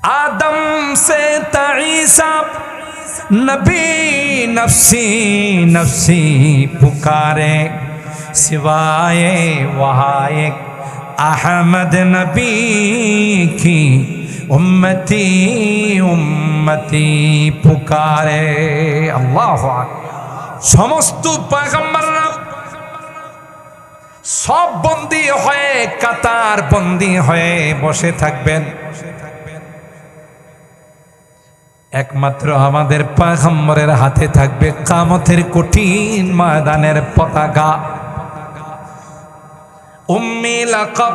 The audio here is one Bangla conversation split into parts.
आदम से ईसा नबी नफ्सी नफ्सी पुकारे, सिवाय वहाँ एक अहमद नबी की उम्मती उम्मती पुकारे। अल्लाहु আকবার। समस्त पैगम्बरরা सब बंदी হয়ে কাতার বন্দী হয়ে বসে থাকবেন, একমাত্র আমাদের পয়গম্বরের হাতে থাকবে কিয়ামতের কঠিন ময়দানের পতাকা। উম্মি লাকব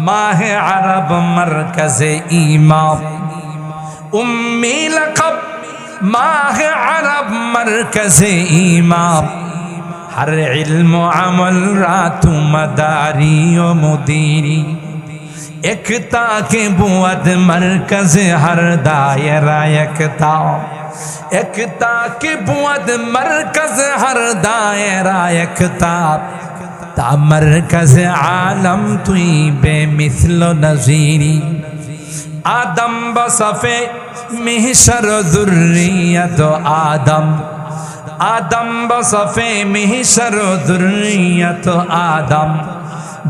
মাহে আরব মারকাজে ইমাম, উম্মি লাকব মাহে আরব মারকাজে ইমাম, हर इल्म अमल रातु मदारी ओ मुदीरी, एकता के बुअद मरकज हर दायरा एकता, एकता के बुअद मरकज हर दायरा एकता, ता मरकज आलम तुई बेमिस्लो नजीरी। आदम बसफे मिहशर दुर्रियत आदम, आदम बसफे मिहशर दुर्रियत आदम,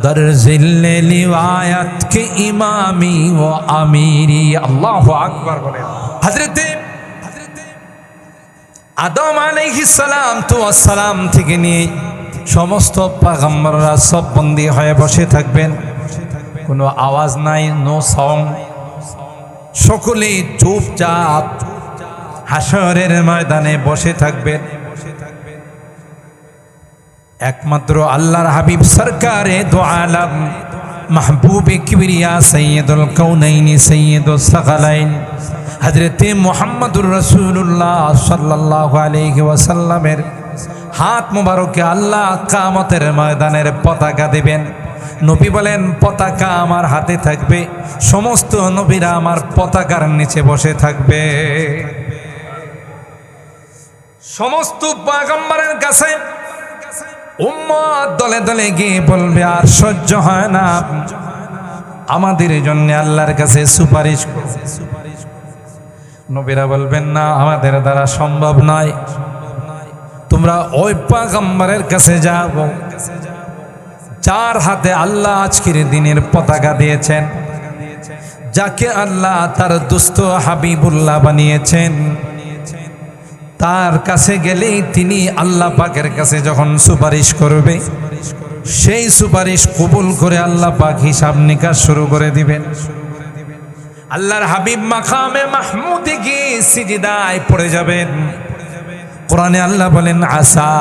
दर जिल्ले लिवायत के इमामी व अमीरी। अल्लाहु আকবার বলে। হযরতে আদম আলাইহিস সালাম তো আসসালাম থেকে নিয়ে সমস্ত পয়গম্বররা সব বন্দী হয়ে বসে থাকবেন, কোনো আওয়াজ নাই, নো সাউন্ড, সকলে চুপচাপ হাসরের ময়দানে বসে থাকবেন। একমাত্র আল্লাহর হাবিব সরকারে দো আলম মাহবুবে কিবরিয়া সৈয়দুল কাউনাইন সৈয়দুস সাগালাইন হযরতে মুহাম্মদুর রাসূলুল্লাহ সাল্লাল্লাহু আলাইহি ওয়াসাল্লামের হাত মুবারকে আল্লাহ কিয়ামতের ময়দানের পতাকা দেবেন। নবী বলেন, পতাকা আমার হাতে থাকবে, সমস্ত নবীরা আমার পতাকার নিচে বসে থাকবে। সমস্ত পয়গম্বরের কাছে উম্মত দলে দলে গিয়ে বলবে, আর সহ্য হয় না, আমাদের জন্য আল্লাহর কাছে সুপারিশ করো। নবীরা বলবেন, না, আমাদের দ্বারা সম্ভব নয়, তোমরা ওই পয়গম্বরের কাছে যাও যার হাতে আল্লাহ আজকের দিনের পতাকা দিয়েছেন, যাকে আল্লাহ তার দুস্থ হাবিবুল্লাহ বানিয়েছেন। তার কাছে গেলেই তিনি আল্লাহ পাকের কাছে যখন সুপারিশ করবে, সেই সুপারিশ কবুল করে আল্লাহ পাক হিসাব নিকাশ শুরু করে দিবেন। আল্লাহর হাবিব মাকামে মাহমুদে গিয়ে সিজদায় পড়ে যাবেন। কোরআনে আল্লাহ বলেন, আসা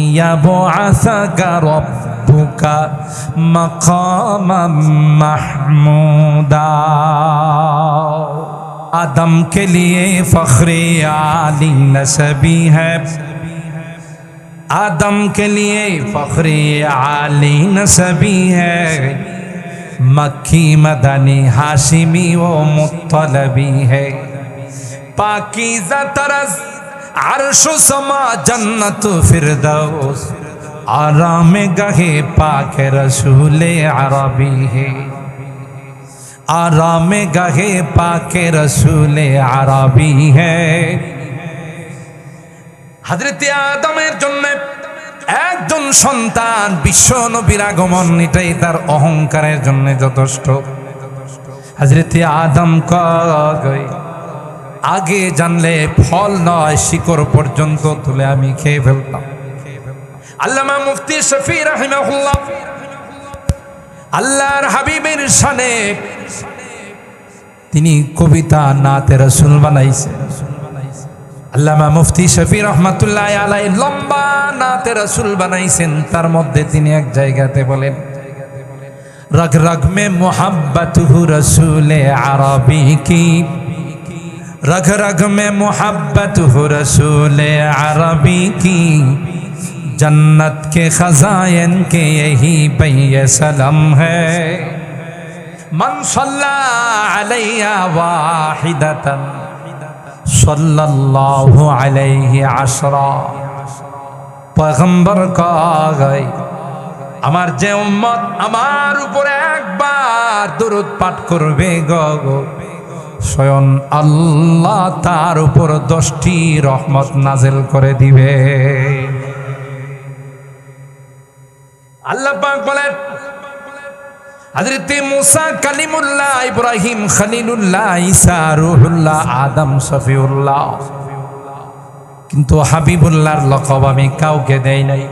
আইয়াবআসাকা রাব্বুকা মাকামান মাহমুদা। आदम के लिए फख्रे आली नसबी है, आदम के लिए फख्रे आली नसबी है, मक्की मदनी हाशिमी वो मुत्तलबी है। पाकीज़ा तरज़ अर्श समा जन्नत फिरदौस, आराम गहे पाक रसूले अरबी है, आराम गहे पाके रसूले अरबी है। हजरते आदमेर जन्ने একজন সন্তান বিশ্ব নবীর আগমন, এটাই তার অহংকারের জন্য যথেষ্ট। হযরতে আদম কয়, আগে জানলে ফল নয় শিকড় পর্যন্ত তুলে আমি খেয়ে ফেলতাম। আল্লামা মুফতি শফি রাহিমাহুল্লাহ আল্লাহর হাবিবের শানে তিনি কবিতা নাতে রাসূল বানাইছেন। আল্লামা মুফতি শফি রহমাতুল্লাহ আলাইহি লম্বা নাতে রাসূল বানাইছেন। তার মধ্যে তিনি এক জায়গাতে বলেন, रग रग में मोहब्बत हूँ रसूल अरबी की, रग रग में मोहब्बत हूँ रसूल अरबी की, जन्नत के खजाइन के यही बैय सलम है, मन सल्ला अलैया वाहिदतन सल्लल्लाहु अलैहि अशरा। पैगंबर का गए আমার যে উম্মত আমার উপরে একবার দরুদ পাঠ করবে গো, স্বয়ং আল্লাহ তার উপর 10টি রহমত নাজিল করে দিবে। আল্লাহ পাক বলেন, হযরত মুসা কালিমুল্লাহ, ইব্রাহিম খলিলুল্লাহ, ঈসা রূহুল্লাহ, আদম সফিউল্লাহ, কিন্তু হাবিবুল্লাহর লকব আমি কাউকে দেই নাই।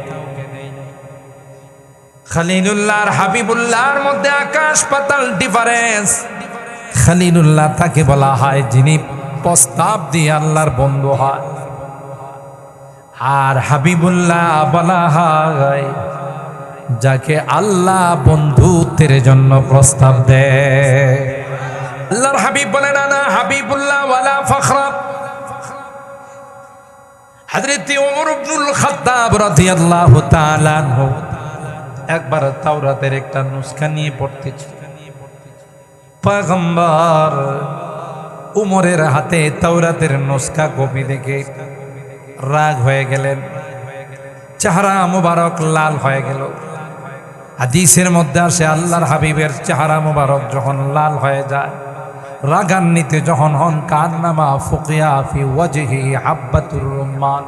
খলিলুল্লাহর হাবিবুল্লাহর মধ্যে আকাশ পাতাল ডিফারেন্স। খলিলুল্লাহ তাকে বলা হয় যিনি প্রস্তাব দিয়ে আল্লাহর বন্ধু হয়, আর হাবিবুল্লাহ বলা হয় যাকে আল্লাহ বন্ধুত্বের জন্য প্রস্তাব দেয়। আল্লাহর হাবিব বলেন, আনা হাবিবুল্লাহ ওয়ালা ফখরা। হযরত ওমর ইবনুল খাত্তাব রাদিয়াল্লাহু তাআলা আনহু একবার তাওরাতের একটা নুসখা নিয়ে পড়তেছিল। পয়গম্বর উমরের হাতে তাওরাতের নুসখা কপি দেখে রাগ হয়ে গেলেন, চেহারা মুবারক লাল হয়ে গেল। হাদিসের মধ্যে আসে আল্লাহর হাবিবের চেহারা মুবারক যখন লাল হয়ে যায়, রাগান্বিত যখন হন, কান্নামা ফুকিয়া ফি ওয়াজহি হাব্বাতুর রুম্মান,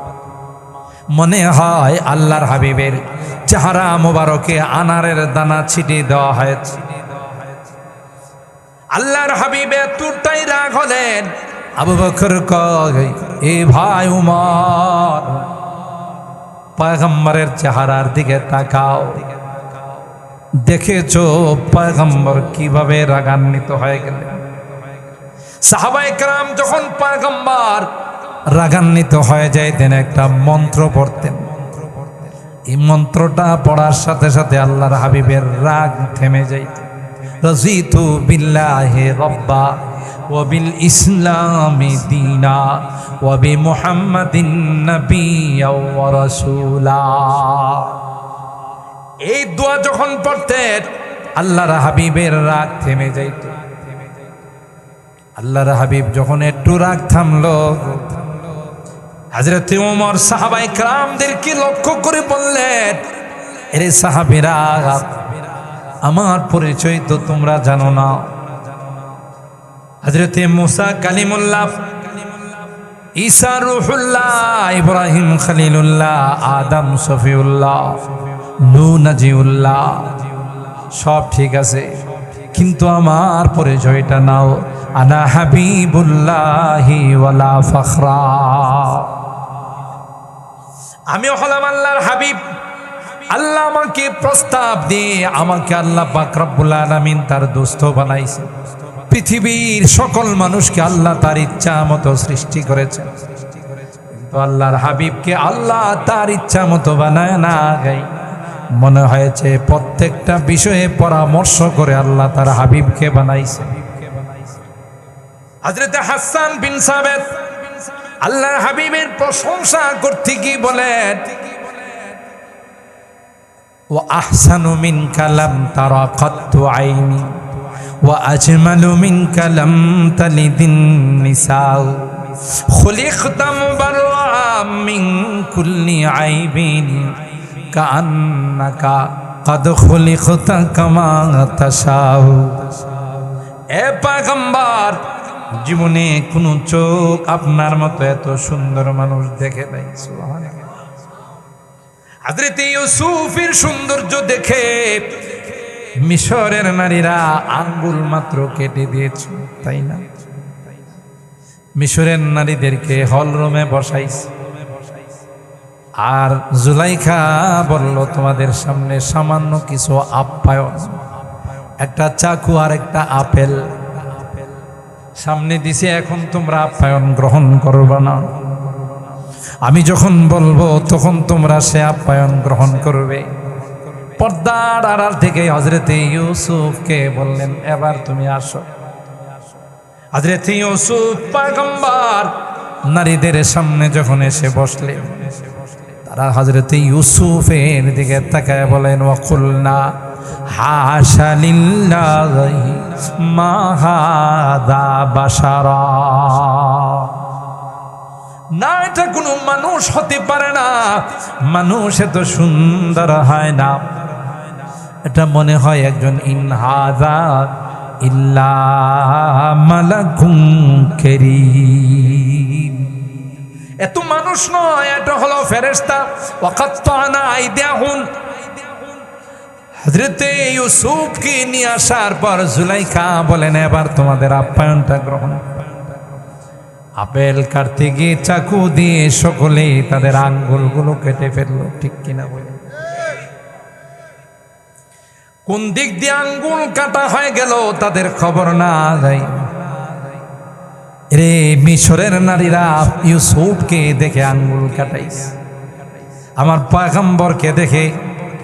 মনে হয় আল্লাহর হাবিবের চেহারা মুবারকে আনারের দানা ছিটিয়ে দেওয়া হয়েছে। আল্লাহর হাবিব এতটাই রাগ হলেন, আবু বকর কয়, এ ভাই উমর, পয়গম্বরের চেহারার দিকে তাকাও, দেখেছো পয়গম্বর কিভাবে রাগান্বিত হয়ে গেলেন। সাহাবায়ে কেরাম যখন পয়গম্বর রাগান্বিত হয়ে যাইতেন একটা মন্ত্র পড়তেন, এই মন্ত্রটা পড়ার সাথে সাথে আল্লাহর হাবিবের রাগ থেমে যাইত। রাযীতু বিল্লাহি রাব্বা ওয়া বিল ইসলামি দীনা ওয়া বি মুহাম্মাদিন নাবিয়্যা ওয়া রাসূলা। এই দোয়া যখন পড়তেন আল্লাহর হাবিবের রাগ থেমে যাইত। আল্লাহর হাবিব যখন একটু রাগ থামলো, হযরত ওমর সাহাবায়ে কেরামদেরকে লক্ষ্য করে বললেন, এরে সাহাবীরা, আমার পরিচয় তো তোমরা জানো না। হযরত মুসা কালিমুল্লাহ, ঈসা রূহুল্লাহ, ইব্রাহিম খলিলুল্লাহ, আদম সফিউল্লাহ, নূহ নাজিউল্লাহ, সব ঠিক আছে, কিন্তু আমার পরিচয়টা নাও। আনা হাবিবুল্লাহি ওয়ালা ফখরা, আমি হলাম আল্লাহর হাবিব। আল্লাহ আমাকে প্রস্তাব দিয়ে আমাকে আল্লাহ পাক রব্বুল আলামিন তার দোস্ত বানাইছে। পৃথিবীর সকল মানুষকে আল্লাহ তার ইচ্ছা মতো সৃষ্টি করেছে, কিন্তু আল্লাহর হাবিবকে আল্লাহ তার ইচ্ছা মতো বানায় না। মনে হয়েছে প্রত্যেকটা বিষয়ে পরামর্শ করে আল্লাহ তার হাবিবকে বানাইছে। হযরত হাসান বিন সাবিত আল্লাহর হাবিবের প্রশংসা করতে গিয়ে বলেন, ওয়া আহসানু মিনকা লাম তারা কাত্তু আইনি ওয়া আজমালু মিনকা লাম তালিদিন নিসাউ খুলিকতা মুবাররাম মিন কুল্লি আইবিন কান্নাকা কদ খুলিকতা কামা তাশাউ। এ পয়গম্বর, জীবনে কোনো চোখ আপনার মতো এত সুন্দর মানুষ দেখে নাই। সুবহানাল্লাহ। হযরত ইউসুফের সৌন্দর্য দেখে মিশরের নারীরা আঙ্গুল মাত্র কেটে দিয়েছে, তাই না? মিশরের নারীদেরকে হলরুমে বসাইছে, আর জুলাইখা বলল, তোমাদের সামনে সামান্য কিছু আপ্যায়ন, একটা চাকু আর একটা আপেল সামনে দিছে, এখন তোমরা আপ্যায়ন গ্রহণ করবে না। আমি যখন বলবো তখন তোমরা সে আপ্যায়ন গ্রহণ করবে। পর্দার আড়াল থেকে হযরত ইউসুফকে বললেন, এবার তুমি আসো। হযরত ইউসুফ পয়গম্বর নারীদের সামনে যখন এসে বসলেন, তারা হযরত ইউসুফের দিকে তাকায় বলেন, ওয়াকুলনা হাশা লিল্লাহি মা হাযা বাশারা, না এটা কোনো মানুষ হতে পারে না, মানুষ এত সুন্দর হয় না। এটা মনে হয় একজন ইন হাযা ইল্লা মালাকুন কারীম। এত মানুষ নয়, এটা হলো ফেরেশতা। ওয়াকাত্তানা আইদিয়াহুম, হযরতে ইউসুফকে নিয়ে আসার পর জুলাইখা বলেন এবার তোমাদের আপ্যায়নটা গ্রহণ। আপেল কাটতে গিয়ে চাকু দিয়ে সকলেই তাদের আঙ্গুলগুলো কেটে ফেললো, ঠিক কিনা বলে? কোন দিক দিয়ে আঙ্গুল কাটা হয়ে গেল তাদের খবর না যায়। রে মিশরের নারীরা ইউসুফকে দেখে আঙ্গুল কাটাইছে, আমার পয়গম্বরকে দেখে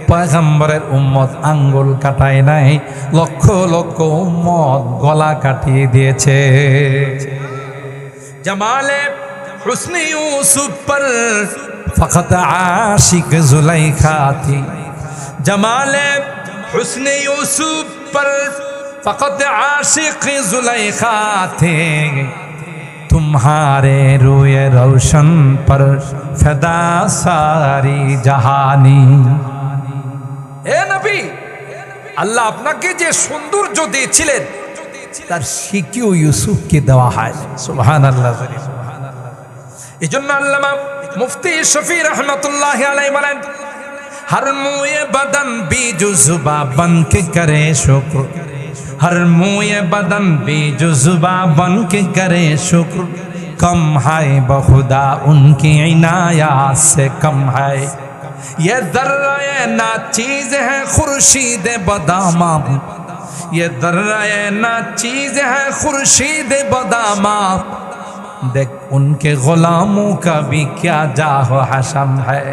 পয়গম্বরের উম্মত আঙ্গুল কাটায় নাই, লক্ষ লক্ষ উম্মত গলা কাটিয়ে দিয়েছে। जमाले हुस्न यूसुफ पर फकत आशिक जुलैखा थी। जमाले हुस्न यूसुफ पर फकत आशिक जुलैखा थे। तुम्हारे रूए रोशन पर फिदा सारी जहानी। ए नबी, আল্লাহ আপনাকে যে সৌন্দর্য দিয়েছিলেন তার শিকিও ইউসুফকে দেওয়া হয়। সুবহানাল্লাহ। এই জন্য আল্লামা মুফতি শফি রহমতুল্লাহ আলাইহি বলেন, हर मुए बदन भी जुज़बा बन के करे शुक्र, हर मुए बदन भी जुज़बा बन के करे शुक्र, कम है बहुदा उनकी इनायत से कम है, ये दर्रे ना चीज है खुर्शीद बदामा, ये दर्रे ना चीज है खुर्शीद बदामा, देख उनके गुलामों का भी क्या जाहो हशम है।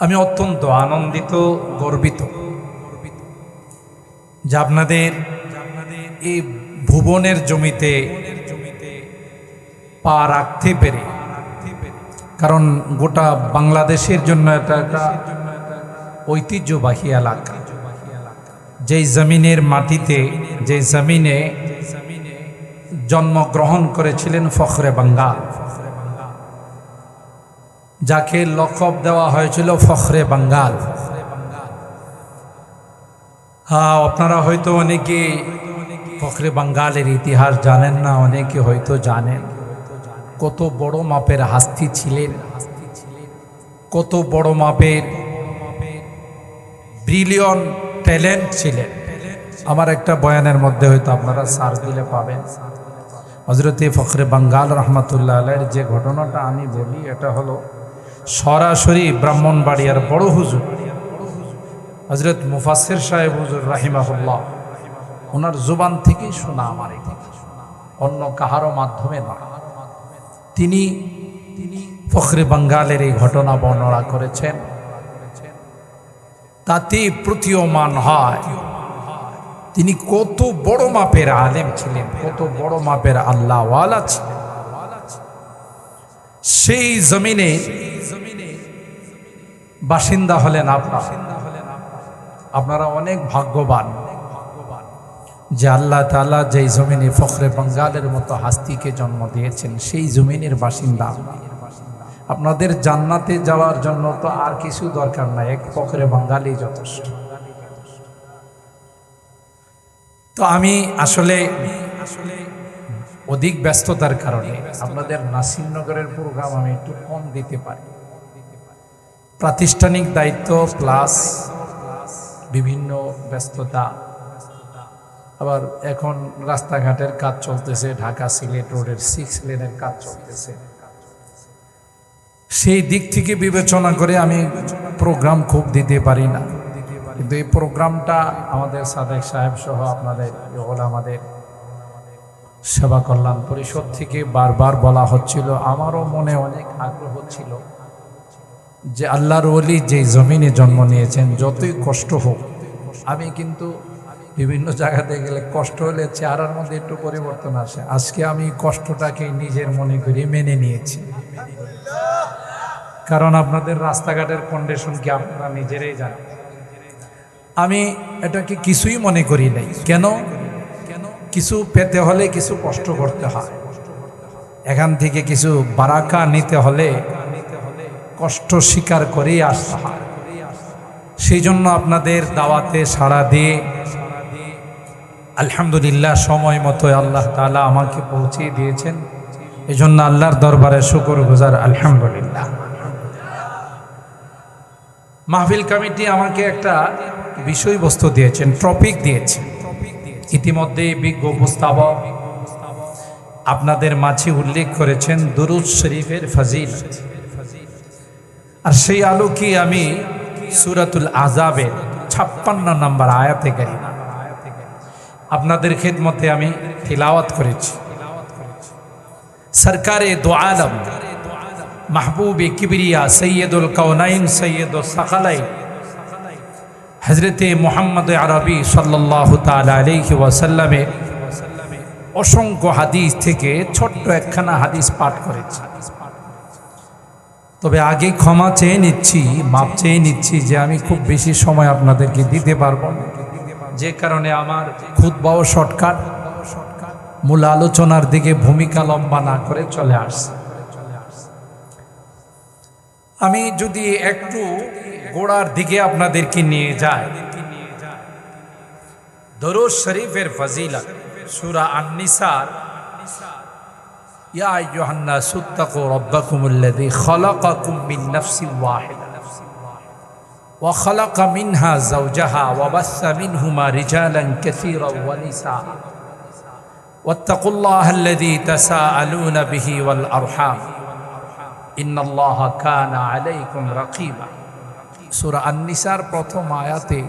আমি অত্যন্ত আনন্দিত, গর্বিত যে আপনাদের এই ভুবনের জমিতে পা রাখতে পেরে, কারণ গোটা বাংলাদেশের জন্য এটা একটা ঐতিহ্যবাহী এলাকা। যেই জমিনের মাটিতে, যে জমিনে জন্মগ্রহণ করেছিলেন ফখরে বাঙ্গাল, যাকে লকব দেওয়া হয়েছিল ফখরে বাঙ্গাল। হ্যাঁ, আপনারা হয়তো অনেকে ফখরে বাঙ্গালের ইতিহাস জানেন না, অনেকে হয়তো জানেন। কত বড় মাপের হাস্তি ছিলেন, কত বড় মাপের ব্রিলিয়ন ট্যালেন্ট ছিলেন। আমার একটা বয়ানের মধ্যে হয়তো আপনারা সার্চ দিলে পাবেন। হযরতে ফখরে বাঙ্গাল রহমতুল্লাহ আলাইহির যে ঘটনাটা আমি বলি, এটা হলো সরাসরি ব্রাহ্মণবাড়িয়ার বড় হুজুর হযরত মুফাসসির সাহেব হুজুর রাহিমাহুল্লাহ, ওনার জুবান থেকেই শোনা আমার, অন্য কাহারও মাধ্যমে নয়। তিনি ফখরে বাঙ্গালের এই ঘটনা বর্ণনা করেছেন। তাতে প্রতীয়মান হয় তিনি কত বড় মাপের আলেম ছিলেন, কত বড় মাপের আল্লাহওয়ালা ছিলেন। সেই জমিনে বাসিন্দা হলেন আপনারা অনেক ভাগ্যবান যে আল্লাহ তাআলা যেই জমিনে ফখরে বাঙ্গালের মতো হাস্তিকে জন্ম দিয়েছেন, সেই জমিনের বাসিন্দা। আপনাদের জান্নাতে যাওয়ার জন্য তো আর কিছু দরকার নাই, এক ফখরে বাঙ্গালই যথেষ্ট। তো আমি আসলে অধিক ব্যস্ততার কারণে আপনাদের নাসিরনগরের প্রোগ্রাম আমি একটু কম দিতে পারি। প্রাতিষ্ঠানিক দায়িত্ব প্লাস বিভিন্ন ব্যস্ততা, আবার এখন রাস্তাঘাটের কাজ চলতেছে, ঢাকা সিলেট রোডের 6 লেনের কাজ চলতেছে। সেই দিক থেকে বিবেচনা করে আমি প্রোগ্রাম খুব দিতে পারি না, কিন্তু এই প্রোগ্রামটা আমাদের সাদেক সাহেব সহ আপনাদের আমাদের সেবা কল্যাণ পরিষদ থেকে বারবার বলা হচ্ছিল। আমারও মনে অনেক আগ্রহ ছিল যে আল্লাহর ওলি যে জমিনে জন্ম নিয়েছেন, যতই কষ্ট হোক, আমি কিন্তু বিভিন্ন জায়গাতে গেলে কষ্ট হলে চেহারার মধ্যে একটু পরিবর্তন আসে। আজকে আমি কষ্টটাকে নিজের মনে করে মেনে নিয়েছি, কারণ আপনাদের রাস্তাঘাটের কন্ডিশন কি আপনারা নিজেরাই জানেন। আমি এটাকে কিছুই মনে করি নাই। কেন? কিছু পেতে হলে কিছু কষ্ট করতে হয়, এখান থেকে কিছু বারাকা নিতে হলে কষ্ট স্বীকার করেই আসতে হয়। সেই জন্য আপনাদের দাওয়াতে সাড়া দিয়ে আলহামদুলিল্লাহ সময় মতো আল্লাহ তাআলা আমাকে পৌঁছে দিয়েছেন। এজন্য আল্লাহর দরবারে শুকরগুজার আলহামদুলিল্লাহ। মাহফিল কমিটি আমাকে একটা বিষয়বস্তু দিয়েছেন, টপিক দিয়েছে। ইতিমধ্যে বিজ্ঞ উপস্থাপক আপনাদের মাঝে উল্লেখ করেছেন দুরূদ শরীফের ফজিলত। আর সেই আলোকে আমি সূরাতুল আহজাবের 56 নম্বর আয়াতে কারিমা আপনাদের খিদমতে আমি তিলাওয়াত করেছি। সরকারে দো আলম মাহবুবে কিবরিয়া সৈয়দুল কওনাইন সৈয়দুল সাকালাইন হযরতে মুহাম্মদ আরবি সাল্লাল্লাহু তাআলা আলাইহি ওয়াসাল্লামের অসংখ্য হাদিস থেকে ছোট্ট একখানা হাদিস পাঠ করেছি। তবে আগে ক্ষমা চেয়ে নিচ্ছি, মাপ চেয়ে নিচ্ছি যে আমি খুব বেশি সময় আপনাদেরকে দিতে পারবো না, যে কারণে আমার খুতবাও শর্টকাট, মূল আলোচনার দিকে ভূমিকা লম্বা না করে চলে আসছে। আমি যদি একটু গোড়ার দিকে আপনাদেরকে নিয়ে যাই, দরুদ শরীফের ফজিলত সূরা আন-নিসার ইয়া আইয়ুহান নাসু তাকু রাব্বাকুমুল্লাযী খালাকাকুম মিন নাফসিন ওয়াহিদা ওয়া খালাকা মিনহা যাওজাহা ওয়া বাসসা মিনহুমা রিজালান কাসীরান ওয়া নিসা ওয়াত্তাকুল্লাহাল্লাযী তাসাআলুনা বিহি ওয়াল আরহাম ইন্নাল্লাহা কানা আলাইকুম রাকিবা। সূরা আন-নিসার প্রথম আয়াতে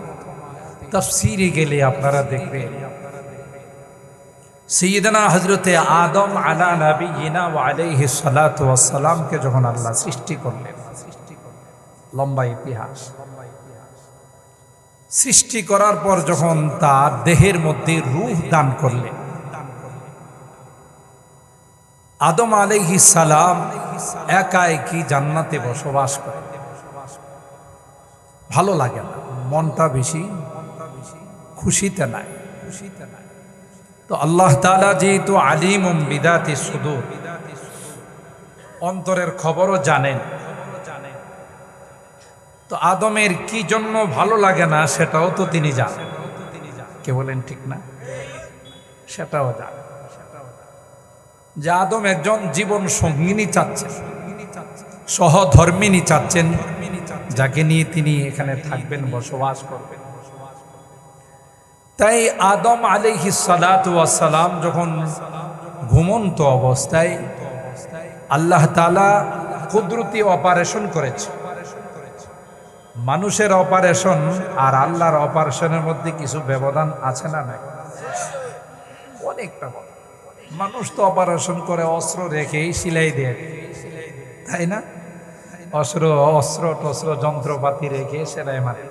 তাফসীরে গেলে আপনারা দেখবেন সৈয়দনা হযরতে আদম আলা নবিয়িনা ওয়া আলাইহিস সালাতু ওয়াস সালামকে যখন আল্লাহ সৃষ্টি করলেন, লম্বা ইতিহাস, সৃষ্টি করার পর যখন তার দেহের মধ্যে রূহ দান করলেন, আদম আলাইহিস সালাম একা একই জান্নাতে বসবাস করে, ভালো লাগে না, মনটা বেশি খুশিতে নাই। তো আল্লাহ তাআলা যেহেতু আলিমুম বিদাতি সুদূর, অন্তরের খবরও জানেন, তো আদমের কি জন্য ভালো লাগে না সেটাও তো তিনি জানেন। কে বলেন ঠিক না? সেটাও জানেন যে আদম একজন জীবন সঙ্গিনী চাচ্ছেন, সহধর্মিনী চাচ্ছেন, যাকে নিয়ে তিনি এখানে থাকবেন, বসবাস করবেন। তাই আদম আলাইহিস সালাতু ওয়াস সালাম যখন ঘুমন্ত অবস্থায় আল্লাহ তাআলা কুদরতি অপারেশন করেছে। মানুষের অপারেশন আর আল্লাহর অপারেশনের মধ্যে কিছু ব্যবধান আছে না? নাই, অনেকটা। মানুষ তো অপারেশন করে অস্ত্র রেখেই সিলাই দিয়ে, তাই না? অস্ত্র টস্ত্র যন্ত্রপাতি রেখে সেলাই মারে।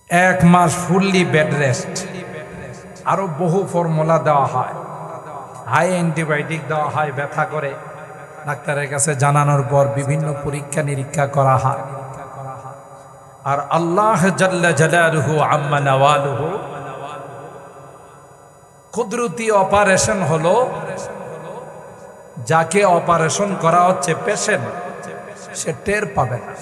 1 মাস ফুললি বেড রেস্ট, আরো বহু ফর্মুলা দেওয়া হয়, হাই অ্যান্টিবায়োটিক দেওয়া হয়, ব্যথা করে ডাক্তারের কাছে জানানোর পর বিভিন্ন পরীক্ষা নিরীক্ষা করা হয়। আর আল্লাহ জাল্লা জালালুহু আম্মা নাওয়ালুহু কুদরতি অপারেশন হলো, যাকে অপারেশন করা হচ্ছে পেশেন্ট, সে টের পাবে না।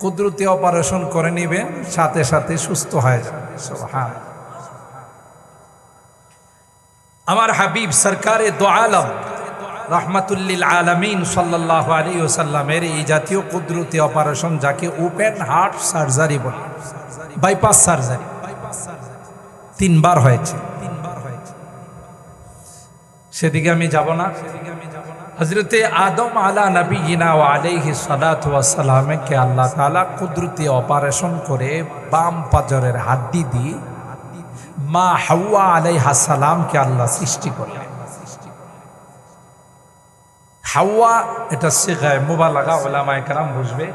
কুদরতি অপারেশন করে নিবেন, সাথে সাথে সুস্থ হয়ে যাবে। সুবহান। আমার হাবিব সরকারে দো আলম রাহমাতুল্লিল আলামিন সাল্লাল্লাহু আলাইহি ওয়াসাল্লামের এই জাতীয় কুদরতি অপারেশন, যাকে ওপেন হার্ট সার্জারি বলে, বাইপাস সার্জারি, 3 বার হয়েছে। সেদিকে আমি যাব না। হযরতে আদম আলা নবিয়িনা ওয়া আলাইহিস সালাতু ওয়াস সালামকে আল্লাহ তাআলা কুদরতি অপারেশন করে বাম পাজরের হাড্ডি দিয়ে মা হাওয়া আলাইহাস সালামকে আল্লাহ সৃষ্টি করলেন। হাওয়া এটা সিগায়ে মুবালাগা, উলামায়ে কেরাম বুঝবে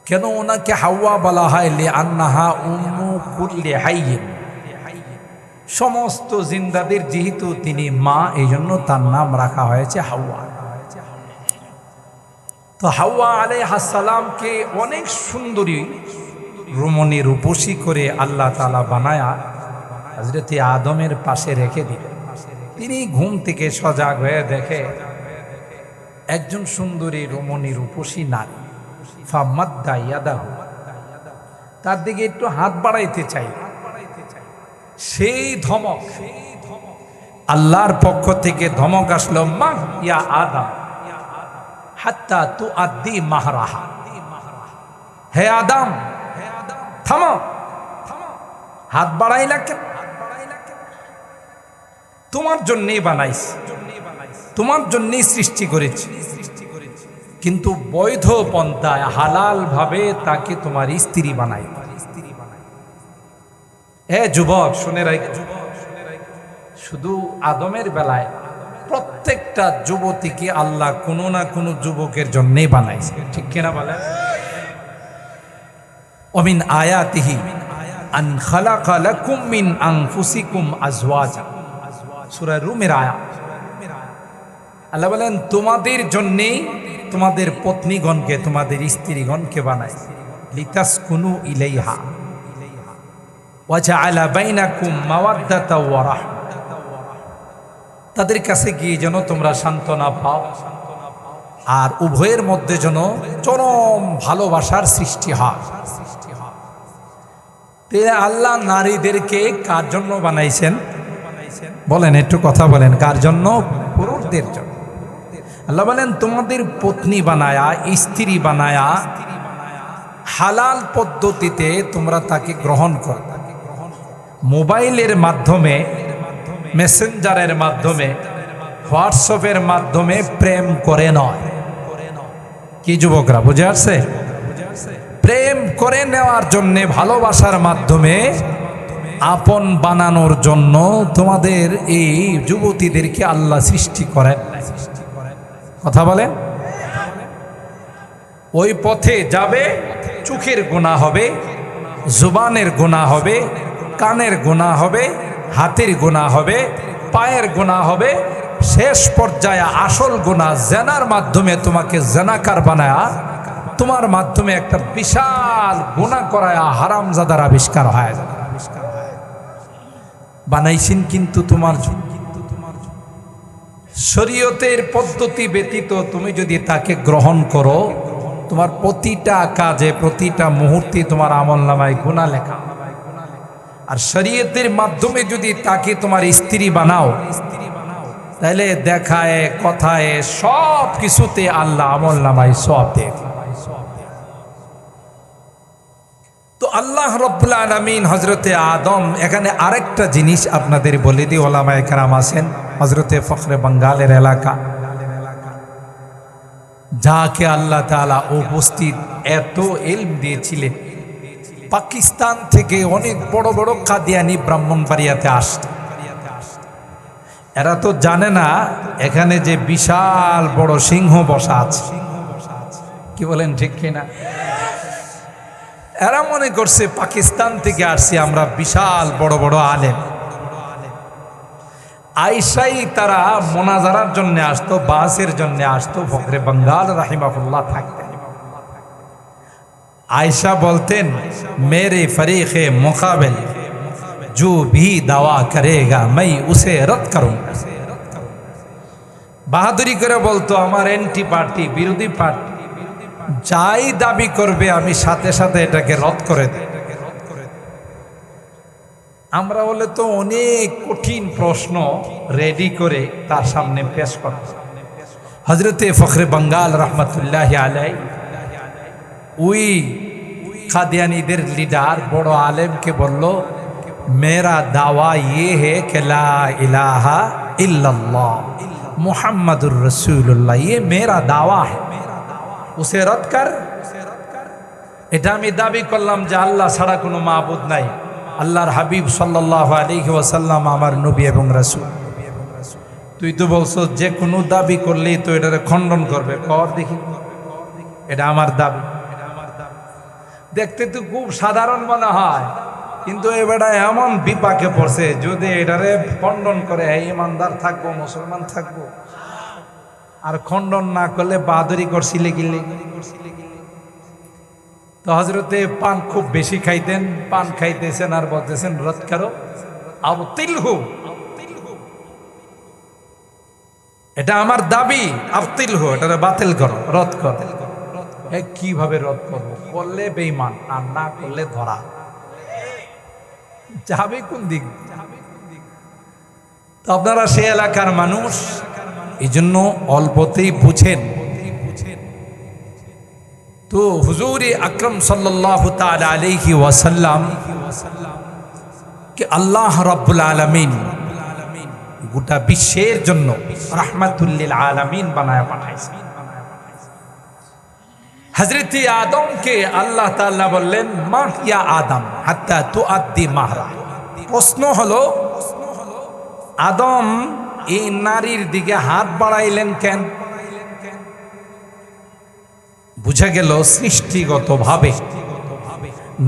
কেন ওনাকে হাওয়া বলা হয়। লিআন্নাহা উম্মু কুল্লি হাইয়িন, সমস্ত জিন্দাদের যেহেতু তিনি মা, এই জন্য তার নাম রাখা হয়েছে হাওয়া। তো হাওয়া আলাইহিস সালামকে অনেক সুন্দরী রমণী রূপসী করে আল্লাহ তাআলা বানায়া হযরতে আদমের পাশে রেখে দিলেন। তিনি ঘুম থেকে সজাগ হয়ে দেখে একজন সুন্দরী রমণী রূপসী নারী, ফামাদ্দা ইয়াদাহু, তার দিকে একটু হাত বাড়াইতে চাই, সেই ধমক আল্লাহর পক্ষ থেকে ধমক আসলো, মা ইয়া আদম হাত্তা তুআদ্দি মাহরাহা, হে আদম থামো, হাত বাড়াইলা কেন? তোমার জন্যই বানাইছি, তোমার জন্যই সৃষ্টি করেছি, কিন্তু বৈধ পন্থায় হালাল ভাবে তাকে তোমার স্ত্রী বানাই। হে যুবক শুনে রাখ, শুধু আদমের বেলায় প্রত্যেকটা যুবতীকে আল্লাহ কোনো না কোনো যুবকের জন্যই বানাইছে, ঠিক কিনা বলে? ওমিন আয়াতিহি আন খালাকা লাকুম মিন আনফুসিকুম আজওয়াজা, সূরা রুমের আয়াত। আল্লাহ বলেন তোমাদের জন্যেই তোমাদের পত্নীগণকে, তোমাদের স্ত্রীগণকে বানাইছে, লিতাসকুনু ইলাইহা ওয়া জাআলা বাইনাকুম মাওয়াদ্দাতা ওয়া রাহমা, তাদের কাছে গিয়ে যেন তোমরা সান্ত্বনা পাও, আর উভয়ের মধ্যে যেন চরম ভালোবাসার সৃষ্টি হয়। আল্লাহ নারীদেরকে কার জন্য বানাইছেন বলেন, একটু কথা বলেন, কার জন্য? পুরুষদের জন্য। আল্লাহ বলেন তোমাদের পত্নী বানায়া, স্ত্রী বানায়া হালাল পদ্ধতিতে তোমরা তাকে গ্রহণ করো। মোবাইলের মাধ্যমে, মেসেঞ্জারের মাধ্যমে, হোয়াটসঅ্যাপের মাধ্যমে প্রেম করে নয়। কি যুবকরা বুঝে আসছে? প্রেম করে নেওয়ার জন্য, ভালোবাসার মাধ্যমে আপন বানানোর জন্য তোমাদের এই যুবতীদেরকে আল্লাহ সৃষ্টি করেন। কথা বলেন, ওই পথে যাবে, চোখের গুনাহ হবে, জুবানের গুনাহ হবে, কানের গুনাহ হবে, হাতের গুনাহ হবে, পায়ের গুনাহ হবে, শেষ পর্যায়ে আসল গুনাহ জেনার মাধ্যমে তোমাকে জেনাকার বানায়া, তোমার মাধ্যমে একটা বিশাল গুনাহ করায়া হারামজাদার আবিষ্কার হয়। বানাইছেন কিন্তু তোমার জন্য। শরীয়তের পদ্ধতি ব্যতীত তুমি যদি তাকে গ্রহণ করো, তোমার প্রতিটা কাজে, প্রতিটা মুহূর্তে তোমার আমলনামায় গুনাহ লেখা। আর শরীয়তের মাধ্যমে যদি তাকে তোমার স্ত্রী বানাও, তাহলে দেখায়, কথায়, সব কিছুতে আল্লাহ আমলনামায় সওয়াব দেয়। তো আল্লাহ রাব্বুল আলামিন হযরতে আদম, এখানে আরেকটা জিনিস আপনাদের বলে দিই, ওলামায়ে কেরাম আছেন, হযরতে ফখরে বাঙ্গালের এলাকা, যাকে আল্লাহ তাআলা উপস্থিত এত ইলম দিয়েছিলেন, পাকিস্তান থেকে অনেক বড় বড় কাদিয়ানি ব্রাহ্মণবাড়িয়াতে আসত। এরা তো জানে না এখানে যে বিশাল বড় সিংহ বসা আছে। কি বলেন, ঠিক কিনা? এরা মনে করছে পাকিস্তান থেকে আসছি আমরা, বিশাল বড় বড় আলেম। আয়েশাই তারা মোনাজারার জন্য আসতো, বাসের জন্য আসতো, ফখরে বাঙ্গাল রাহিমাহুল্লাহ থাকতেন। आयशा बोलते मेरे फरीक़े मुक़ाबिल जो भी दावा करेगा मैं उसे रद्द करूँगा। বাহাদুরি করে বলতো আমার এন্টি পার্টি, বিরোধী পার্টি যাই দাবি করবে আমি সাথে সাথে এটাকে রদ করে দেব। আমরা বলে তো অনেক কঠিন প্রশ্ন রেডি করে তার সামনে পেশ করব। হযরতে ফখরে বাঙ্গাল রহমতুল্লাহ আলাই ওই কাদিয়ানীদের লিডার বড় আলেমকে বলল, मेरा दावा ये है कि ला इलाहा इल्लल्लाह मुहम्मदुर रसूलुल्लाह, ये मेरा दावा है, उसे रद्द कर। এটা আমি দাবি করলাম যে আল্লাহ ছাড়া কোনো মাবুদ নাই, আল্লাহর হাবিব সাল্লাল্লাহু আলাইহি ওয়াসাল্লাম আমার নবী এবং রাসূল। তুই তো বলছো যে কোনো দাবি করলেই তো এটারে খণ্ডন করবে, কর দেখি এটা আমার দাবি। দেখতে তো খুব সাধারণ মনে হয়, কিন্তু এবারে এমন বিপাকে পড়ছে, যদি এটারে খণ্ডন করে ইমানদার থাকবো, মুসলমান থাকবো, আর খণ্ডন না করলে বাহাদুরি করছিলে গিলে। তো হযরতে পান খুব বেশি খাইতেন, পান খাইতেছেন আর বলতেছেন রদ করো, আবতিলহু, এটা আমার দাবি, আবতিলহু, এটা বাতিল করো, রদ করো। কিভাবে রোধ করবো? করলে বেঈমান আর না করলে ধরা যাবে কোন দিক? তো আপনারা সে এলাকার মানুষ, এই জন্য অল্পতেই বুঝেন। তো হুজুর আকরাম সাল্লাল্লাহু তাআলা আলাইহি ওয়াসাল্লাম কে আল্লাহ রাব্বুল আলামিন গোটা বিশ্বের জন্য রাহমাতুল লিল আলামিন বানায়া পাঠাইছেন। হযরত আদমকে আল্লাহ তাআলা বললেন, মা ইয়া আদম হাত্তা তুআদ্দি মাহরা। প্রশ্ন হলো, আদম এই নারীর দিকে হাত বাড়াইলেন কেন? বুঝা গেল সৃষ্টিগতভাবে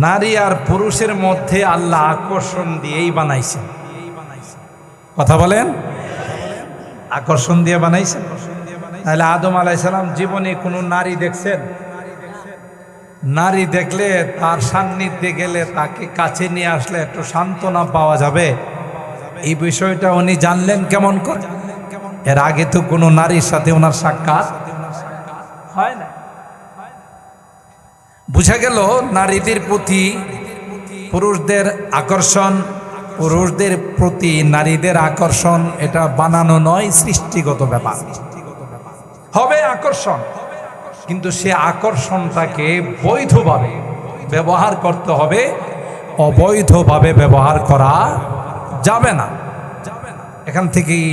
নারী আর পুরুষের মধ্যে আল্লাহ আকর্ষণ দিয়েই বানাইছেন। কথা বলেন, আকর্ষণ দিয়ে বানাইছেন। তাহলে আদম আলাইহিস সালাম জীবনে কোনো নারী দেখছেন? নারী দেখলে তার সান্নিধ্যে গেলে তাকে কাছে নিয়ে আসলে একটু সান্ত্বনা পাওয়া যাবে, এই বিষয়টা উনি জানলেন কেমন করে? এর আগে তো কোনো নারীর সাথে ওনার সাক্ষাৎ হয় না। বুঝা গেল নারীদের প্রতি পুরুষদের আকর্ষণ, পুরুষদের প্রতি নারীদের আকর্ষণ এটা বানানো নয়, সৃষ্টিগত ব্যাপার। হবে আকর্ষণ, কিন্তু সে আকর্ষণটাকে বৈধভাবে ব্যবহার করতে হবে, অবৈধভাবে ব্যবহার করা যাবে না। এখান থেকেই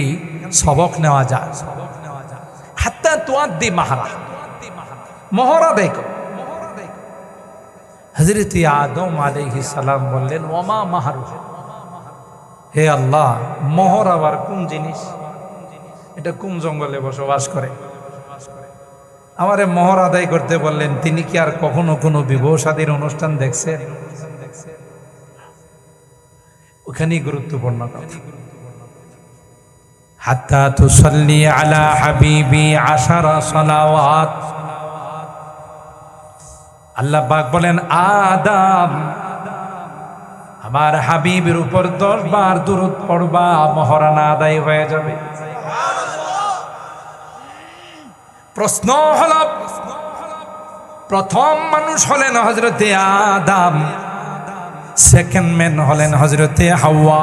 সবক নেওয়া যায়। হাত্তা তুআদ্দি মাহরা, মহরা দেখো। হযরত আদম আলাইহিস সালাম বললেন, ওমা মাহরু, হে আল্লাহ, মোহর আবার কোন জিনিস? এটা কোন জঙ্গলে বসবাস করে? আমারে মোহর আদায় করতে বললেন। তিনি কি আর কখনো কোনো বিবাহ শাদীর অনুষ্ঠান দেখছেন? ওখানেই গুরুত্বপূর্ণ কথা। হাত্তা তুসাল্লি আলা হাবিবি 10 সালাওয়াত। আল্লাহ পাক বলেন, আদম, আমার হাবিবের উপর 10 বার দুরূদ পড়বা, মহরানা আদায় হয়ে যাবে। প্রশ্ন হলো, প্রথম মানুষ হলেন হযরতে আদম, সেকেন্ড ম্যান হলেন হযরতে হাওয়া।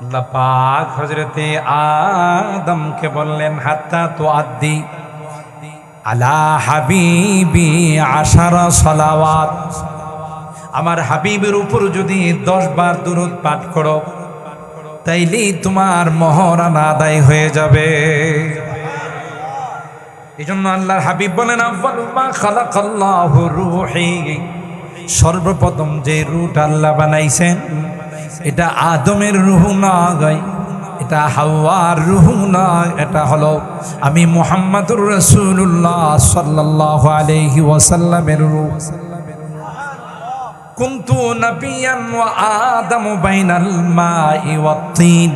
আল্লাহ পাক হযরতে আদমকে বললেন, হাত্তা তুআদ্দি আলা হাবিবি 10 সালাওয়াত। আমার হাবিবের উপর যদি 10 বার দুরূদ পাঠ করো, তাইলেই তোমার মহরানা আদায় হয়ে যাবে। এই জন্য আল্লাহর হাবিব বলেন, আউয়ালু মা খালাকাল্লাহু রূহি, সর্বপ্রথম যে রূহটা আল্লাহ বানাইছেন এটা আদমের রূহ নয়, এটা হাওয়ার রূহ নয়, এটা হলো আমি মুহাম্মদুর রাসূলুল্লাহ সাল্লাল্লাহু আলাইহি ওয়াসাল্লামের রূহ। কুনতু নাবিয়ান ওয়া আদামু বাইনাল মাই ওয়াত তিন।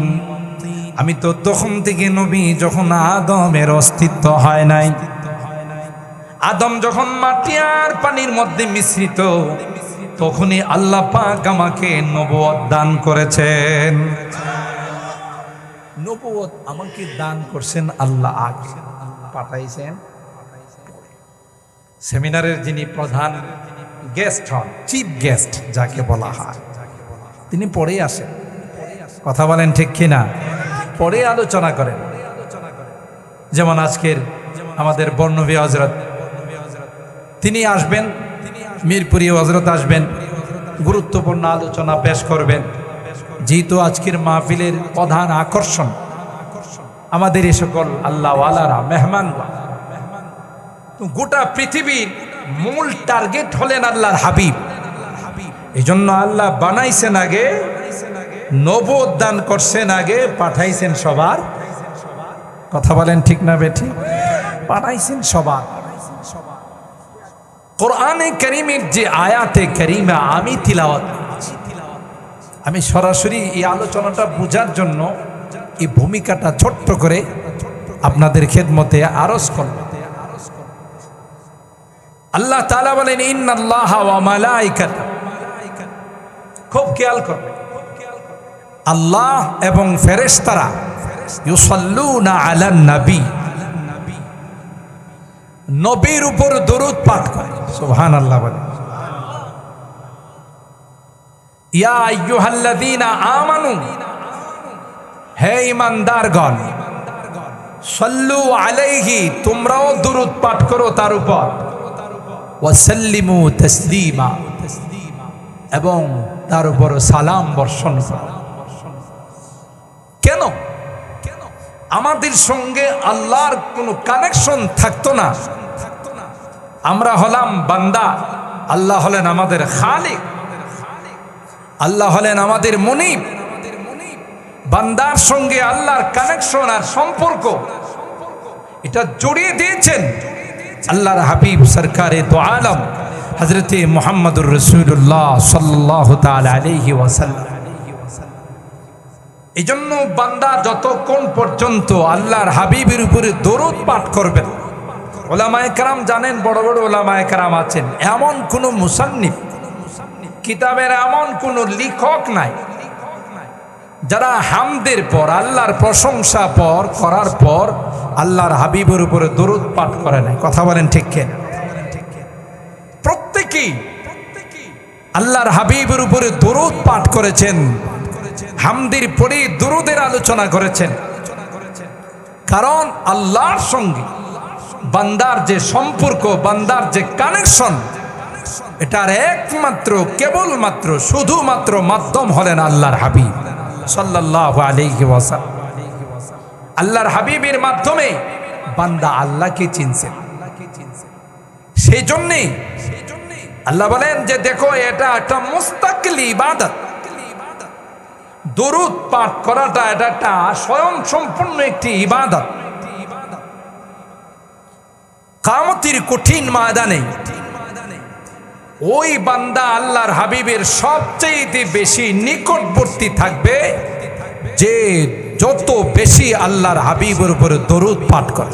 আমি তো তখন থেকে নবী যখন আদমের অস্তিত্ব হয় নাই। আদম যখন মাটি আর পানির মধ্যে মিশ্রিত, তখনই আল্লাহ পাক আমাকে নবুয়ত দান করেছেন। নবুয়ত আমাকে দান করছেন আল্লাহ, আগে পাঠাইছেন। সেমিনারের যিনি প্রধান গেস্ট হন, চিফ গেস্ট যাকে বলা হয়, তিনি পরে আসেন। কথা বলেন ঠিক কিনা? পরে আলোচনা করেন। যেমন আজকের আমাদের বর্ণবী হযরত, তিনি আসবেন, মিরপুরি হযরত আসবেন, গুরুত্বপূর্ণ আলোচনা পেশ করবেন। যেহেতু আজকের মাহফিলের প্রধান আকর্ষণ আমাদের এই সকল আল্লাহওয়ালারা, মেহমানগণ, তো গোটা পৃথিবীর মূল টার্গেট হলেন আল্লাহর হাবিব। এই জন্য আল্লাহ বানাইছেন আগে, নবুয়ত দান করছেন আগে, পাঠাইছেন সবার। কথা বলেন ঠিক না বেঠি? পাঠাইছেন সবার। কোরআনে কারীমের যে আয়াতে কারীমা আমি তিলাওয়াত করছি, আমি সরাসরি এই আলোচনাটা বোঝার জন্য এই ভূমিকাটা ছোট্ট করে আপনাদের খেদমতে আরজ করব। আল্লাহ তাআলা বলেন, ইন্নাল্লাহা ওয়া মালাইকাতাহু, খুব খেয়াল করবেন, আল্লাহ এবং ফেরেশতারা ইউসাল্লুনা আলান নবী, নবীর উপর দরুদ পাঠ করে। সুবহানাল্লাহ বলে। ইয়া আইয়ুহাল্লাযীনা আমানু, হে ঈমানদারগণ, সাল্লু আলাইহি, তোমরাও দরুদ পাঠ করো তার উপর, ওয়া সাল্লিমু তাসলিমা, এবং তার উপর সালাম বর্ষণ করো। কেন? আমাদের সঙ্গে আল্লাহর কোনো কানেকশন থাকতো না। আমরা হলাম বান্দা, আল্লাহ হলেন আমাদের খালিক, আল্লাহ হলেন আমাদের মুনিব। বান্দার সঙ্গে আল্লাহর কানেকশন আর সম্পর্ক এটা জড়িয়ে দিয়েছেন আল্লাহর হাবিব সরকারে দো আলম হযরতে মুহাম্মদুর রাসূলুল্লাহ সাল্লাল্লাহু তাআলা আলাইহি ওয়াসাল্লাম। এই জন্য বান্দা যতক্ষণ পর্যন্ত আল্লাহর হাবিবের উপরে দরুদ পাঠ করবেন, ওলামায়ে কেরাম জানেন, বড় বড় ওলামায়ে কেরাম আছেন, এমন কোন মুসান্নিফ, কিতাবের এমন কোন লেখক নাই যারা হামদের পর, আল্লাহর প্রশংসা পর করার পর আল্লাহর হাবিবের উপরে দরুদ পাঠ করে নাই। কথা বলেন ঠিক কিনা? প্রত্যেকেই আল্লাহর হাবিবের উপরে দরুদ পাঠ করেছেন, হামদের পরে দরুদের আলোচনা করেছেন। কারণ আল্লাহর সঙ্গে বান্দার যে সম্পর্ক, বান্দার যে কানেকশন, এটার একমাত্র, কেবলমাত্র, শুধুমাত্র মাধ্যম হলেন আল্লাহর হাবিব সাল্লাল্লাহু আলাইহি ওয়াসাল্লাম। আল্লাহর হাবিবের মাধ্যমে বান্দা আল্লাহকে চিনছেন। সেই জন্যে আল্লাহ বলেন যে দেখো, এটা একটা মুস্তাকিল ইবাদত। দরুদ পাঠ করাটা এটা একটা স্বয়ং সম্পূর্ণ একটি ইবাদত। কিয়ামতের কঠিন ময়দানে ওই বান্দা আল্লাহর হাবিবের সবচেয়ে বেশি নিকটবর্তী থাকবে যে যত বেশি আল্লাহর হাবিবের উপরে দরুদ পাঠ করে।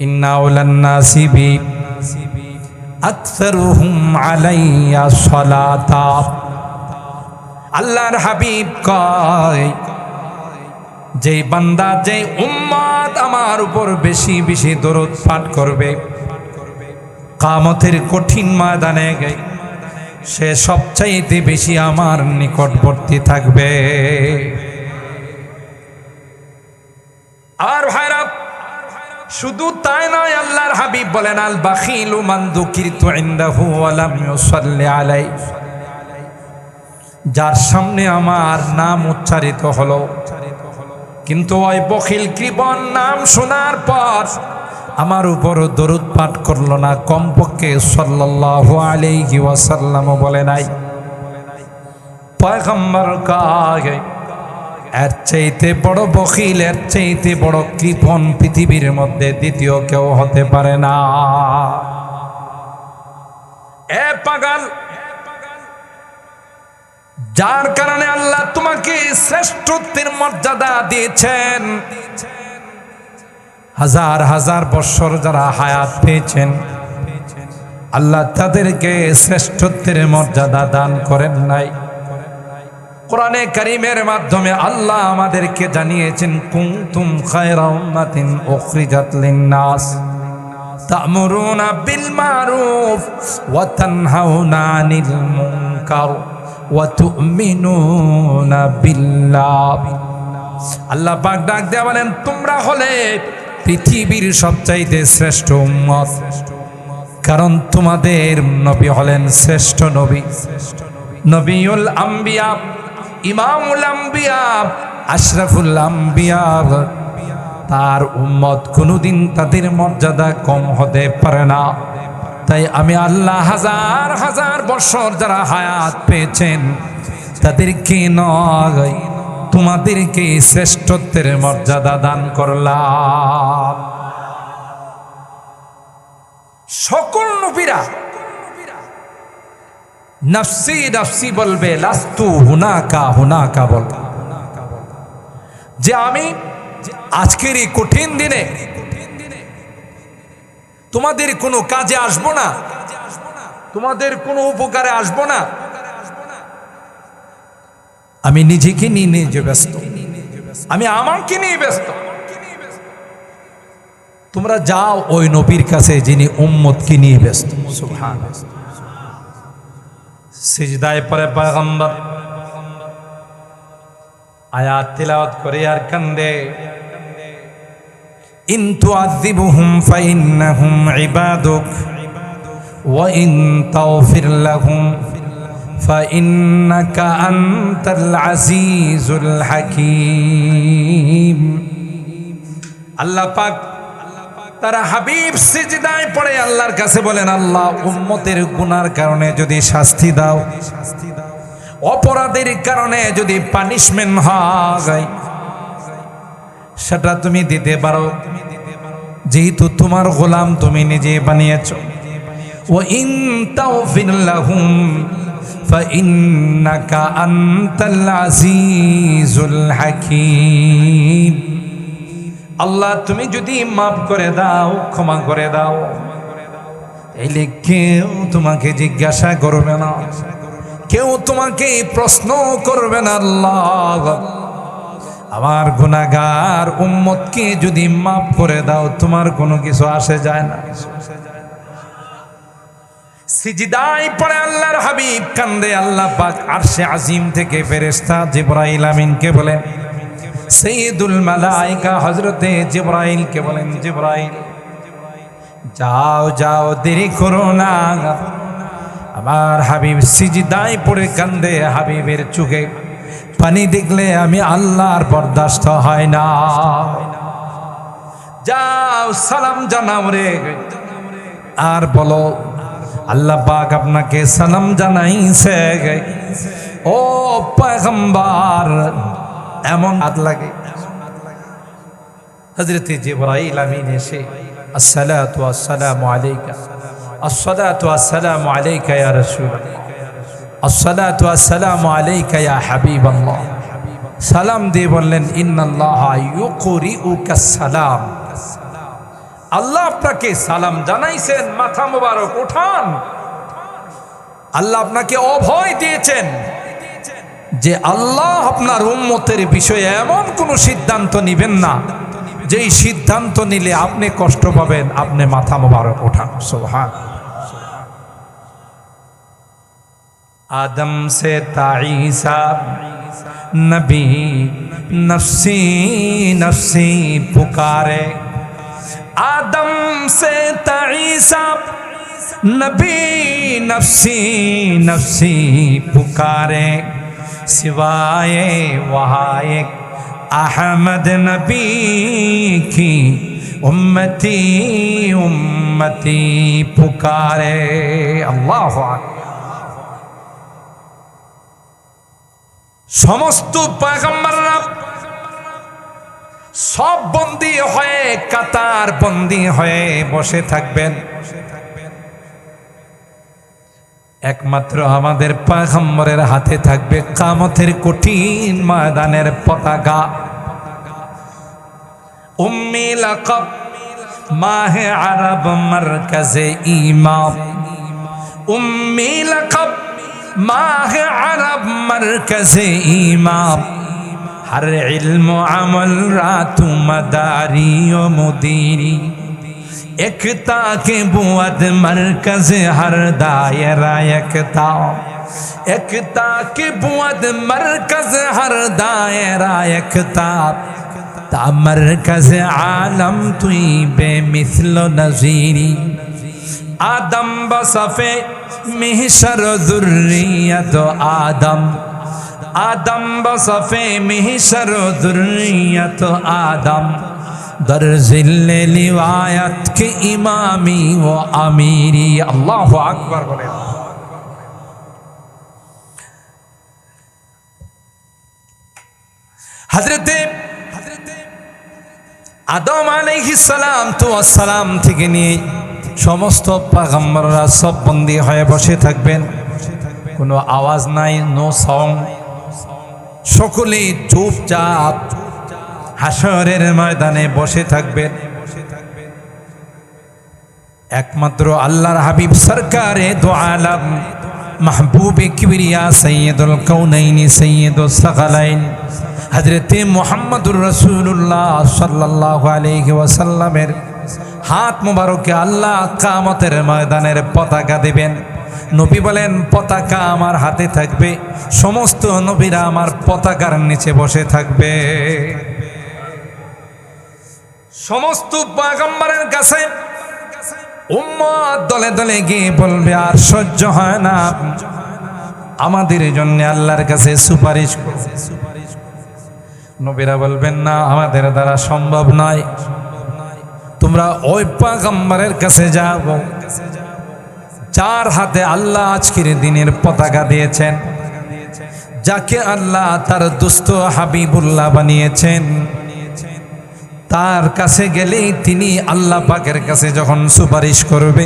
ইন্না আওলান নাসি বি আকসারুহুম আলাইয়া সালাতা। আল্লাহর হাবিব কয়, যে বান্দা, যে উম্মত আমার উপর বেশি বেশি দরুদ পাঠ করবে, কিয়ামতের কঠিন ময়দানে সে সবচাইতে বেশি আমার নিকটবর্তী থাকবে। আর ভাইরা, শুধু তাই নয়, আল্লাহর হাবিব বলেন, আল বাখিলু মান যুকিরতু ইনদাহু ওয়া লাম ইউসাল্লি আলাইহি। যার সামনে আমার নাম উচ্চারিত হলো কিন্তু ওই বখিল কৃপণ নাম শোনার পর আমার উপর দরুদ পাঠ করলো না, কমপক্ষে সাল্লাল্লাহু আলাইহি ওয়াসাল্লাম বলে নাই, পয়গম্বর কয়, এর চাইতে বড় বখিল, এর চাইতে বড় কৃপণ পৃথিবীর মধ্যে দ্বিতীয় কেউ হতে পারে না। এ পাগল, যার কারণে আল্লাহ তোমাকে শ্রেষ্ঠত্বের মর্যাদা দিয়েছেন, হাজার হাজার বছর যারা হায়াত পেয়েছেন, আল্লাহ তাদেরকে শ্রেষ্ঠত্বের মর্যাদা দান করেন নাই। কোরআনে কারীমের মাধ্যমে আল্লাহ আমাদেরকে জানিয়েছেন, কুনতুম খায়রা উম্মাতিন উখরিজাত লিন-নাস তা'মুরুনা বিল মারুফ ওয়া তানহাউনা আনিল মুনকার ওয়া তু'মিনুনা বিল্লাহ। আল্লাহ পাক ডাক দিয়ে বলেন, তোমরা হলে পৃথিবীর সবচাইতে শ্রেষ্ঠ উম্মত, কারণ তোমাদের নবী হলেন শ্রেষ্ঠ নবী, নবিউল আম্বিয়া, ইমামুল আম্বিয়া, আশরাফুল আম্বিয়া। তার উম্মত কোনোদিন তাদের মর্যাদা কম হতে পারে না। তাই আমি আল্লাহ হাজার হাজার বছর যারা হায়াত পেয়েছেন তাদেরকে নয়, তোমাদেরকে শ্রেষ্ঠত্বের মর্যাদা দান করলাম। সকল নবীরা নফসি নফসি বলবে, লাস্তু হুনাকা হুনাকা বলবে, যে আমি আজকের এই কঠিন দিনে তোমাদের কোনো কাজে আসবো না, তোমাদের কোনো উপকারে আসবো না, আমি নিজেকে নিয়ে নিজে ব্যস্ত, আমি আমাকে নিয়ে ব্যস্ত। তোমরা যাও ওই নবীর কাছে যিনি উম্মতকে নিয়ে ব্যস্ত। সুবহানাল্লাহ। সিজদায় পড়ে পয়গম্বর আয়াত তিলাওয়াত করে আর কান্দে, ইন তুআযিবুহুম ফাইন্নাহুম ইবাদুক ওয়া ইন তাগফির লাহুম ফাইন্নাকা আনতাল আজিজুল হাকীম। আল্লাহ পাক তারা হাবিব সিজদায় পড়ে আল্লাহর কাছে বলেন, আল্লাহ উম্মতের গুনার কারণে যদি শাস্তি দাও, অপরাধের কারণে যদি পানিশমেন্ট হয়, সেটা তুমি দিতে পারো, যেহেতু তোমার গোলাম তুমি নিজে বানিয়েছো। ওয়া ইন তাগফির লাহুম ফাইন্নাকা আনতাল আজিজুল হাকীম। আল্লাহ তুমি যদি মাফ করে দাও, ক্ষমা করে দাও, তাইলে কেউ তোমাকে জিজ্ঞাসা করবে না, কেউ তোমাকে প্রশ্ন করবে না। আল্লাহ আমার গুনাহগার উম্মতকে যদি মাফ করে দাও, তোমার কোনো কিছু আসে যায় না। সিজদায় পড়ে আল্লাহর হাবিব কান্দে। আল্লাহ পাক আরশে আজিম থেকে ফেরেশতা জিবরাইল আমিনকে বলেন, সৈয়দুল মালাইকা হযরতে জিবরাইলকে বলেন, জিবরাইল যাও যাও, দেরি করো না। আমার হাবিব সিজদায় পড়ে কান্দে, হাবিবের চোখে পানি দেখলে আমি আল্লাহর বরদাস্ত হয় না। যাও সালাম জানাও রে, আর বলো আল্লাহ পাক আপনাকে সালাম জানাইছে। ও পয়গম্বর, এমন হাত লাগে। হযরতে জিবরাইল আমিন এসে আসসালাতু ওয়াসসালামু আলাইকা, আসসালাতু ওয়াসসালামু আলাইকা ইয়া রাসূলুল্লাহ, আসসালাতু ওয়াসসালামু আলাইকা ইয়া হাবিবাল্লাহ। সালাম দিয়ে বললেন, ইন্নাল্লাহা ইউকরিউকা সালাম। আল্লাহ আপনাকে সালাম জানাইছেন, মাথা মোবারক উঠান। আল্লাহ আপনাকে অভয় দিয়েছেন যে আল্লাহ আপনার উম্মতের বিষয়ে এমন কোন সিদ্ধান্ত নিবেন না যেই সিদ্ধান্ত নিলে আপনি কষ্ট পাবেন। আপনি মাথা মোবারক উঠান। সুবহান। আদম সে তা ঈসা নবী নফসি নফসি পুকারে। आदम से तईसा नबी नफसी नफसी पुकारे, सिवाए वहाए अहमद नबी की उम्मती उम्मती पुकारे। अल्लाह समस्त पैगम्बररा সব বন্দী হয়ে, কাতার বন্দী হয়ে বসে থাকবেন। একমাত্র আমাদের পয়গম্বরের হাতে থাকবে কিয়ামতের কঠিন ময়দানের পতাকা। উম্মি লাকব মাহে আরব মারকাজে ইমাম, উম্মি লাকব মাহে আরব মারকাজে ইমাম। हर इल्म अमल रातु मदारी ओ मुदीरी, एकता के बुअद मरकज हर दायरा एकता, एकता के बुअद मरकज हर दायरा एकता। ता मरकज आलम तुई बेमिस्लो नजीरी, आदम बसफे मिहशर दुर्रियत आदम, आदम बसफे मिहशर दुर्रियत आदम। दर जिल्ले लिवायत के इमामी व अमीरी। अल्लाहु अकबर बोले। हजरत आदम अलैहिस सालाम तो আসসালাম থেকে নিয়ে সমস্ত পয়গম্বররা সব বন্দী হয়ে বসে থাকবেন। কোনো আওয়াজ নাই, নো সাউন্ড। সকলে চুপচাপ হাসরের ময়দানে বসে থাকবেন। একমাত্র আল্লাহর হাবিব সরকারে দো আলম মাহবুবে কিবরিয়া সৈয়দুল কাউনাইনি সৈয়দুস সাকালাইন হযরতে মুহাম্মদুর রাসূলুল্লাহ সাল্লাল্লাহু আলাইহি ওয়াসাল্লামের হাত মোবারকে আল্লাহ কিয়ামতের ময়দানের পতাকা দিবেন। নবী বলেন পতাকা আমার হাতে থাকবে, সমস্ত নবীরা আমার পতাকার নিচে বসে থাকবে। সমস্ত পয়গম্বরের কাছে উম্মত দলে দলে গিয়ে বলবে আর সহ্য হয় না, আমাদের জন্য আল্লাহর কাছে সুপারিশ করো। নবীরা বলবেন না, আমাদের দ্বারা সম্ভব নয়, তোমরা ওই পয়গম্বরের কাছে যাও যার হাতে আল্লাহ আজকের দিনের পতাকা দিয়েছেন, যাকে আল্লাহ তার দুস্থ হাবিবুল্লাহ বানিয়েছেন। তার কাছে গেলেই তিনি আল্লাহ পাকের কাছে যখন সুপারিশ করবে,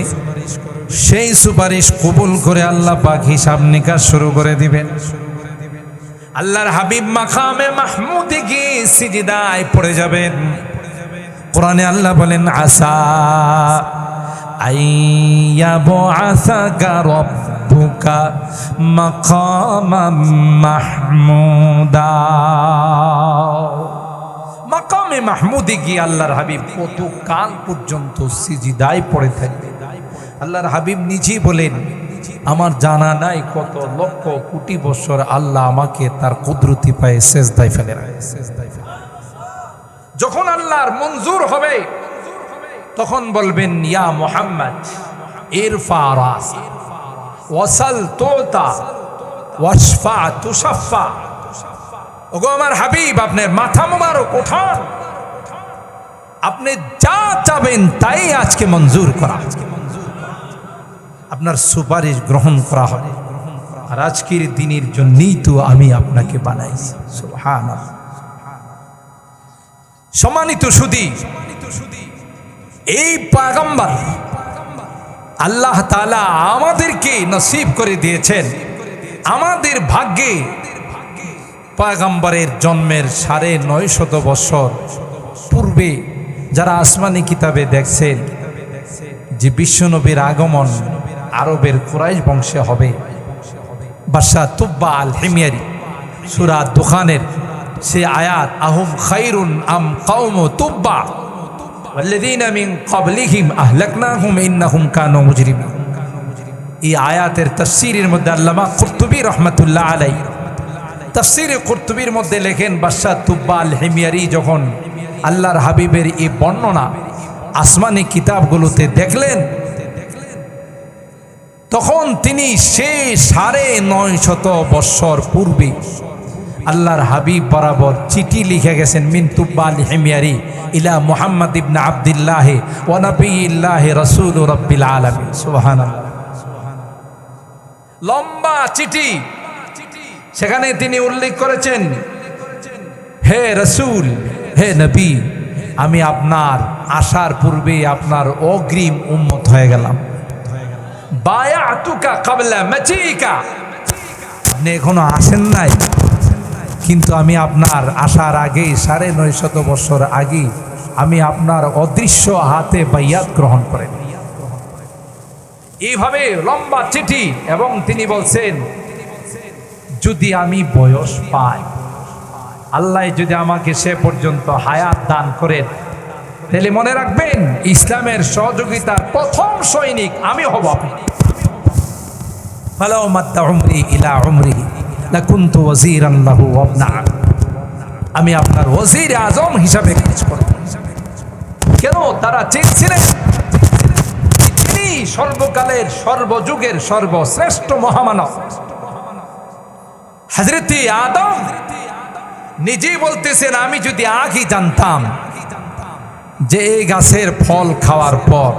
সেই সুপারিশ কবুল করে আল্লাহ পাক হিসাব নিকাশ শুরু করে দিবেন। আল্লাহর হাবিব মাকামে মাহমুদে গিয়ে সিজদায় পড়ে যাবেন। কোরআনে আল্লাহ বলেন আসা আইয়াবআসাকা রাব্বুকা মাকামাম মাহমুদা। মাকামে মাহমুদে গিয়ে আল্লাহর হাবিব কত কাল পর্যন্ত সিজদায় পড়ে থাকবে। আল্লাহর হাবিব নিজেই বলেন আমার জানা নাই কত লক্ষ কোটি বছর আল্লাহ আমাকে তার কুদরতি পায়ে সেজদায় ফেলে রাখে। যখন আল্লাহর মঞ্জুর হবে তখন বলবেন ইয়া মুহাম্মদ ইরফা রাস ওয়াসাল তুতা ওয়াশফা তুশাফা। ওগো আমার হাবিব, আপনার মাথা মোবারক ওঠান, আপনি যা চাবেন তাই আজকে মঞ্জুর করা, আপনার সুপারিশ গ্রহণ করা হবে। আর আজকের দিনের জন্যই তো আমি আপনাকে বানাইছি। সুবহানাল্লাহ। সম্মানিত সুধী, এই পয়গম্বর আল্লাহ তাআলা আমাদেরকে নসিব করে দিয়েছেন। আমাদের ভাগ্যে পয়গম্বরের জন্মের ৯৫০ বছর পূর্বে যারা আসমানি কিতাবে দেখছেন যে বিশ্বনবীর আগমন আরবের কুরাইশ বংশে হবে, বাদশাহ তুব্বা আল হিময়ারি সূরা দুখানের সে আয়াত আহুম খায়রুন আম কওম তুব্বা ওয়াল্লাযীনা মিন ক্বাবলিহিম আহলাকনাহুম ইন্নাহুম কানু মুজরিমিন। এই আয়াতের তাফসীরের মধ্যে আল্লামা কুরতুবী রাহমাতুল্লাহ আলাইহি তাফসীরে কুরতুবীর মধ্যে লেখেন বাদশাহ তুব্বা আল হিময়ারি যখন আল্লাহর হাবিবের এই বর্ণনা আসমানি কিতাবগুলোতে দেখলেন, তখন তিনি সে ৯৫০ বছর পূর্বে আল্লাহর হাবিব বরাবর চিঠি লিখে গেছেন মিন তুব্বা আল হিময়ারি ইলা মুহাম্মদ ইবনে আব্দুল্লাহ ওয়া নবিয়্যিল্লাহি রাসূল রাব্বিল আলামিন। সুবহানাল্লাহ। লম্বা চিঠি, সেখানে তিনি উল্লেখ করেছেন হে রাসূল, হে নবী, আমি আপনার আসার পূর্বে আপনার অগ্রিম উম্মত হয়ে গেলাম। বায়াতুকা ক্বাবলা মাজিকা, আপনি এখনো আসেন নাই, কিন্তু আমি আপনার আসার আগে ৯৫০ বছর আগে আমি আপনার অদৃশ্য হাতে বাইয়াত গ্রহণ করেন। এইভাবে লম্বা চিঠি, এবং তিনি বলছেন যদি আমি বয়স পাই, আল্লাহ যদি আমাকে সে পর্যন্ত হায়াত দান করেন, তাহলে মনে রাখবেন ইসলামের সহযোগিতার প্রথম সৈনিক আমি হব। ফালাউ মাদ্দা উমরি ইলা উমরিহি লাকুনতু ওয়াজিরান লাহু ওয়া ইবনা আম, আমি আপনার ওয়াজির আজম হিসাবে কাজ করব। কেন? তারা চেয়েছিলেন তিনি সর্বকালের সর্বযুগের সর্বশ্রেষ্ঠ মহামানব। হযরতে আদম নিজেই বলতেছেন আমি যদি আগে জানতাম যে এই গাছের ফল খাওয়ার পর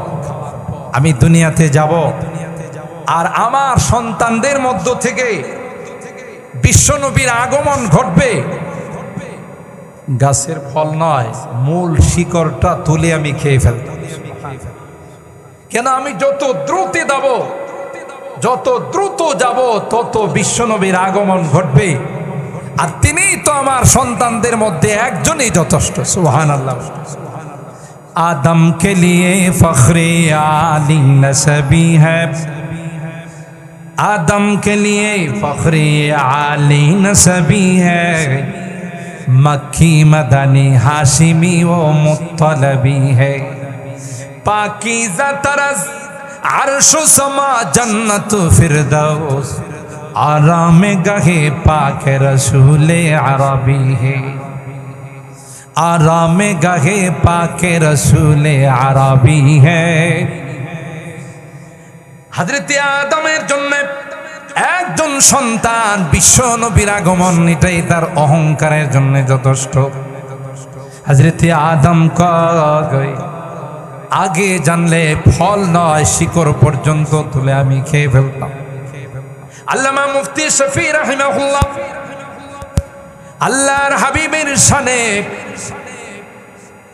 আমি দুনিয়াতে যাব আর আমার সন্তানদের মধ্য থেকে বিশ্বনবীর আগমন ঘটবে, গাছের ফল নয় মূল শিকড়টা তুলে আমি খেয়ে ফেলতাম। কেন? আমি যত দ্রুত যাব তত বিশ্বনবীর আগমন ঘটবে, আর তিনি তো আমার সন্তানদের মধ্যে একজনই যথেষ্ট। সুবহানাল্লাহ। आदम के लिए फख्रे आली नसबी है, आदम के लिए फख्रे आली नसबी है, मक्खी मदनी हाशिमी वो मुत्तलबी है, पाकीज़ा तरज़ अर्श समा जन्नत फिरदौस आराम गहे पाक रसूले अरबी है आराम गहे पाक रसूले अरबी है। हजरते आदमेर जन्ने একজন সন্তান বিশ্ব নবীর আগমন এটাই তার অহংকারের জন্য যথেষ্ট। হযরতে আদম কয় আগে জানলে ফল নয় শিকড় পর্যন্ত তুলে আমি খেয়ে ফেলতাম। আল্লামা মুফতি শফি রাহিমাহুল্লাহ আল্লাহর হাবিবের শানে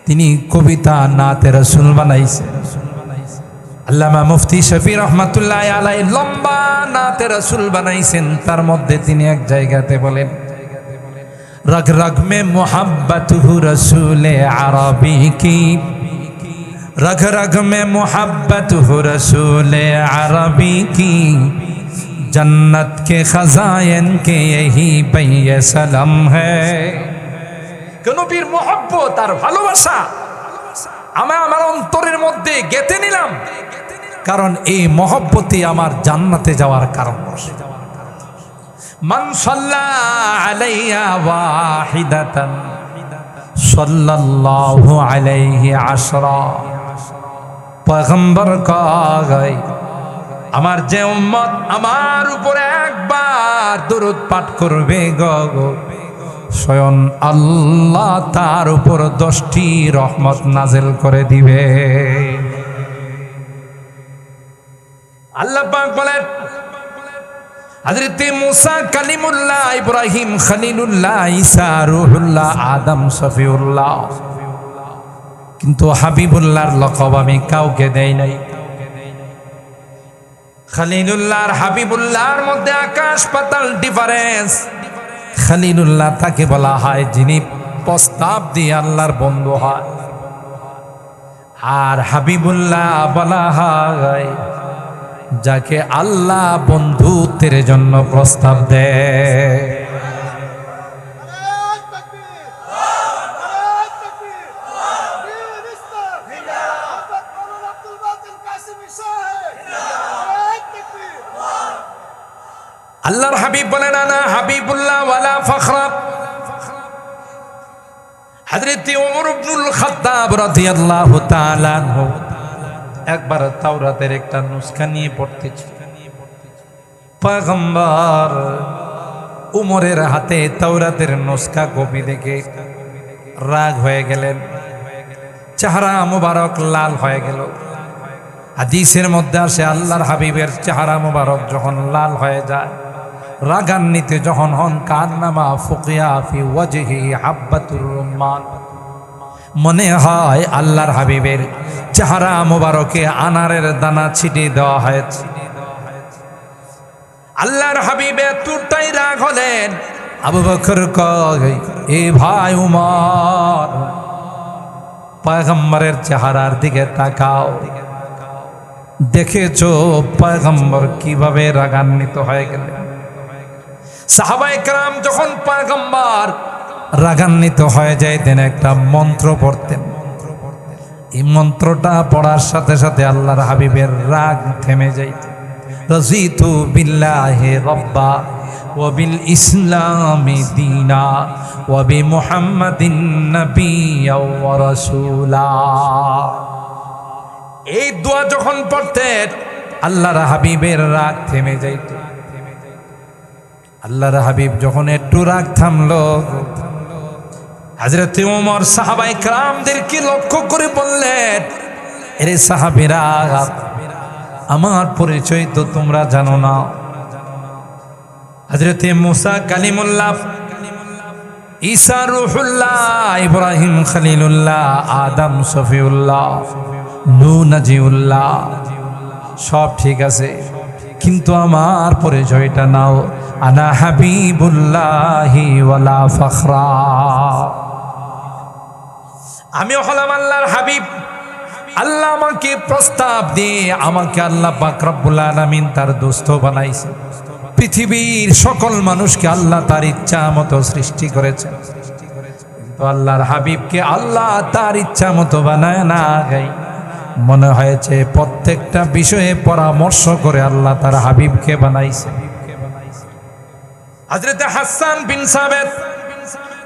তিনি কবিতা নাতে রাসূল বানাইছেন। আল্লামা মুফতি শফি রহমাতুল্লাহ আলাইহি লম্বা নাতে রাসূল বানাইছেন। তার মধ্যে তিনি এক জায়গাতে বলেন रग रग में मोहब्बत हूँ रसूले अरबी की रग रग में मोहब्बत हूँ रसूले अरबी की जन्नत के खजायन के यही बैय सलम है। নবীর মোহব্বত আর ভালোবাসা আমি আমার অন্তরের মধ্যে গেঁথে নিলাম, কারণ এই মোহব্বতই আমার জান্নাতে যাওয়ার কারণ। মান সাল্লা আলাইয়া ওয়াহিদাতান সাল্লাল্লাহু আলাইহি আশরা। পয়গম্বর কয় আমার যে উম্মত আমার উপরে একবার দরুদ পাঠ করবে গো স্বয়ং আল্লাহ তার উপর 10টি রহমত নাজিল করে দিবে। আল্লাহ পাক বলেন হযরত মুসা কালিমুল্লাহ, ইব্রাহিম খলিলুল্লাহ, ঈসা রূহুল্লাহ, আদম সফিউল্লাহ, কিন্তু হাবিবুল্লাহর লকব আমি কাউকে দেই নাই। খলিলুল্লাহ আর হাবিবুল্লাহর মধ্যে আকাশ পাতাল ডিফারেন্স। খলিলুল্লাহ তাকে বলা হয় যিনি প্রস্তাব দিয়ে আল্লাহর বন্ধু হয়, আর হাবিবুল্লাহ বলা হয় যাকে আল্লাহ বন্ধুত্বের জন্য প্রস্তাব দেয়। আল্লাহর হাবিব বলেন আনা হাবিবুল্লাহ ওয়ালা ফখরা। হযরত ওমর ইবনুল খাত্তাব রাদিয়াল্লাহু তাআলা আনহু একবার তাওরাতের একটা নুসখা নিয়ে পড়তেছে। পয়গম্বর উমরের হাতে তাওরাতের নুসখা কপি দেখে রাগ হয়ে গেলেন, চেহারা মুবারক লাল হয়ে গেল। হাদিসের মধ্যে আসে আল্লাহর হাবিবের চেহারা মুবারক যখন লাল হয়ে যায়, রাগান্বিত যখন হন, কান্নামা ফুকিয়া ফি ওয়াজহি হাব্বাতুর রুম্মান, মনে হয় আল্লাহর হাবিবের চেহারা মুবারকে আনারের দানা ছিটিয়ে দেওয়া হয়েছে। আল্লাহর হাবিব এতটাই রাগ হলেন, আবু বকর কয় এ ভাই উমর, পয়গম্বরের চেহারার দিকে তাকাও, দেখেছো পয়গম্বর কিভাবে রাগান্বিত হয়ে গেলেন। সাহাবায়ে কেরাম যখন পয়গম্বর রাগান্বিত হয়ে যাইতেন একটা মন্ত্র পড়তেন, এই মন্ত্রটা পড়ার সাথে সাথে আল্লাহর হাবিবের রাগ থেমে যাইত। রাজিতু বিল্লাহি রাব্বা ওয়া বিল ইসলামি দীনা ওয়া বি মুহাম্মাদিন নাবিয়্যা ওয়া রাসূলা। এই দোয়া যখন পড়তেন আল্লাহর হাবিবের রাগ থেমে যাইত। আল্লাহর হাবিব যখন একটু রাগ থামলো, হযরত ওমর সাহাবায়ে কেরামদেরকে লক্ষ্য করে বললেন, এরে সাহাবীরা, আমার পরিচয় তো তোমরা জানো না। হযরত মুসা কালিমুল্লাহ, ঈসা রূহুল্লাহ, ইব্রাহিম খলিলুল্লাহ, আদম সফিউল্লাহ, নূহ নাজিউল্লাহ, সব ঠিক আছে, কিন্তু আমার পরিচয়টা নাও। আনা হাবিবুল্লাহি ওয়ালা ফখরা। আমি হলাম আল্লাহর হাবিব। আল্লাহ আমাকে প্রস্তাব দিয়ে আমাকে আল্লাহ পাক রব্বুল আলামিন তার দোস্ত বানাইছে। পৃথিবীর সকল মানুষকে আল্লাহ তার ইচ্ছা মতো সৃষ্টি করেছেন, কিন্তু আল্লাহর হাবিবকে আল্লাহ তার ইচ্ছা মতো বানায় না গাই। মনে হয়েছে প্রত্যেকটা বিষয়ে পরামর্শ করে আল্লাহ তার হাবিবকে বানাইছে। হযরত হাসান বিন সাবিত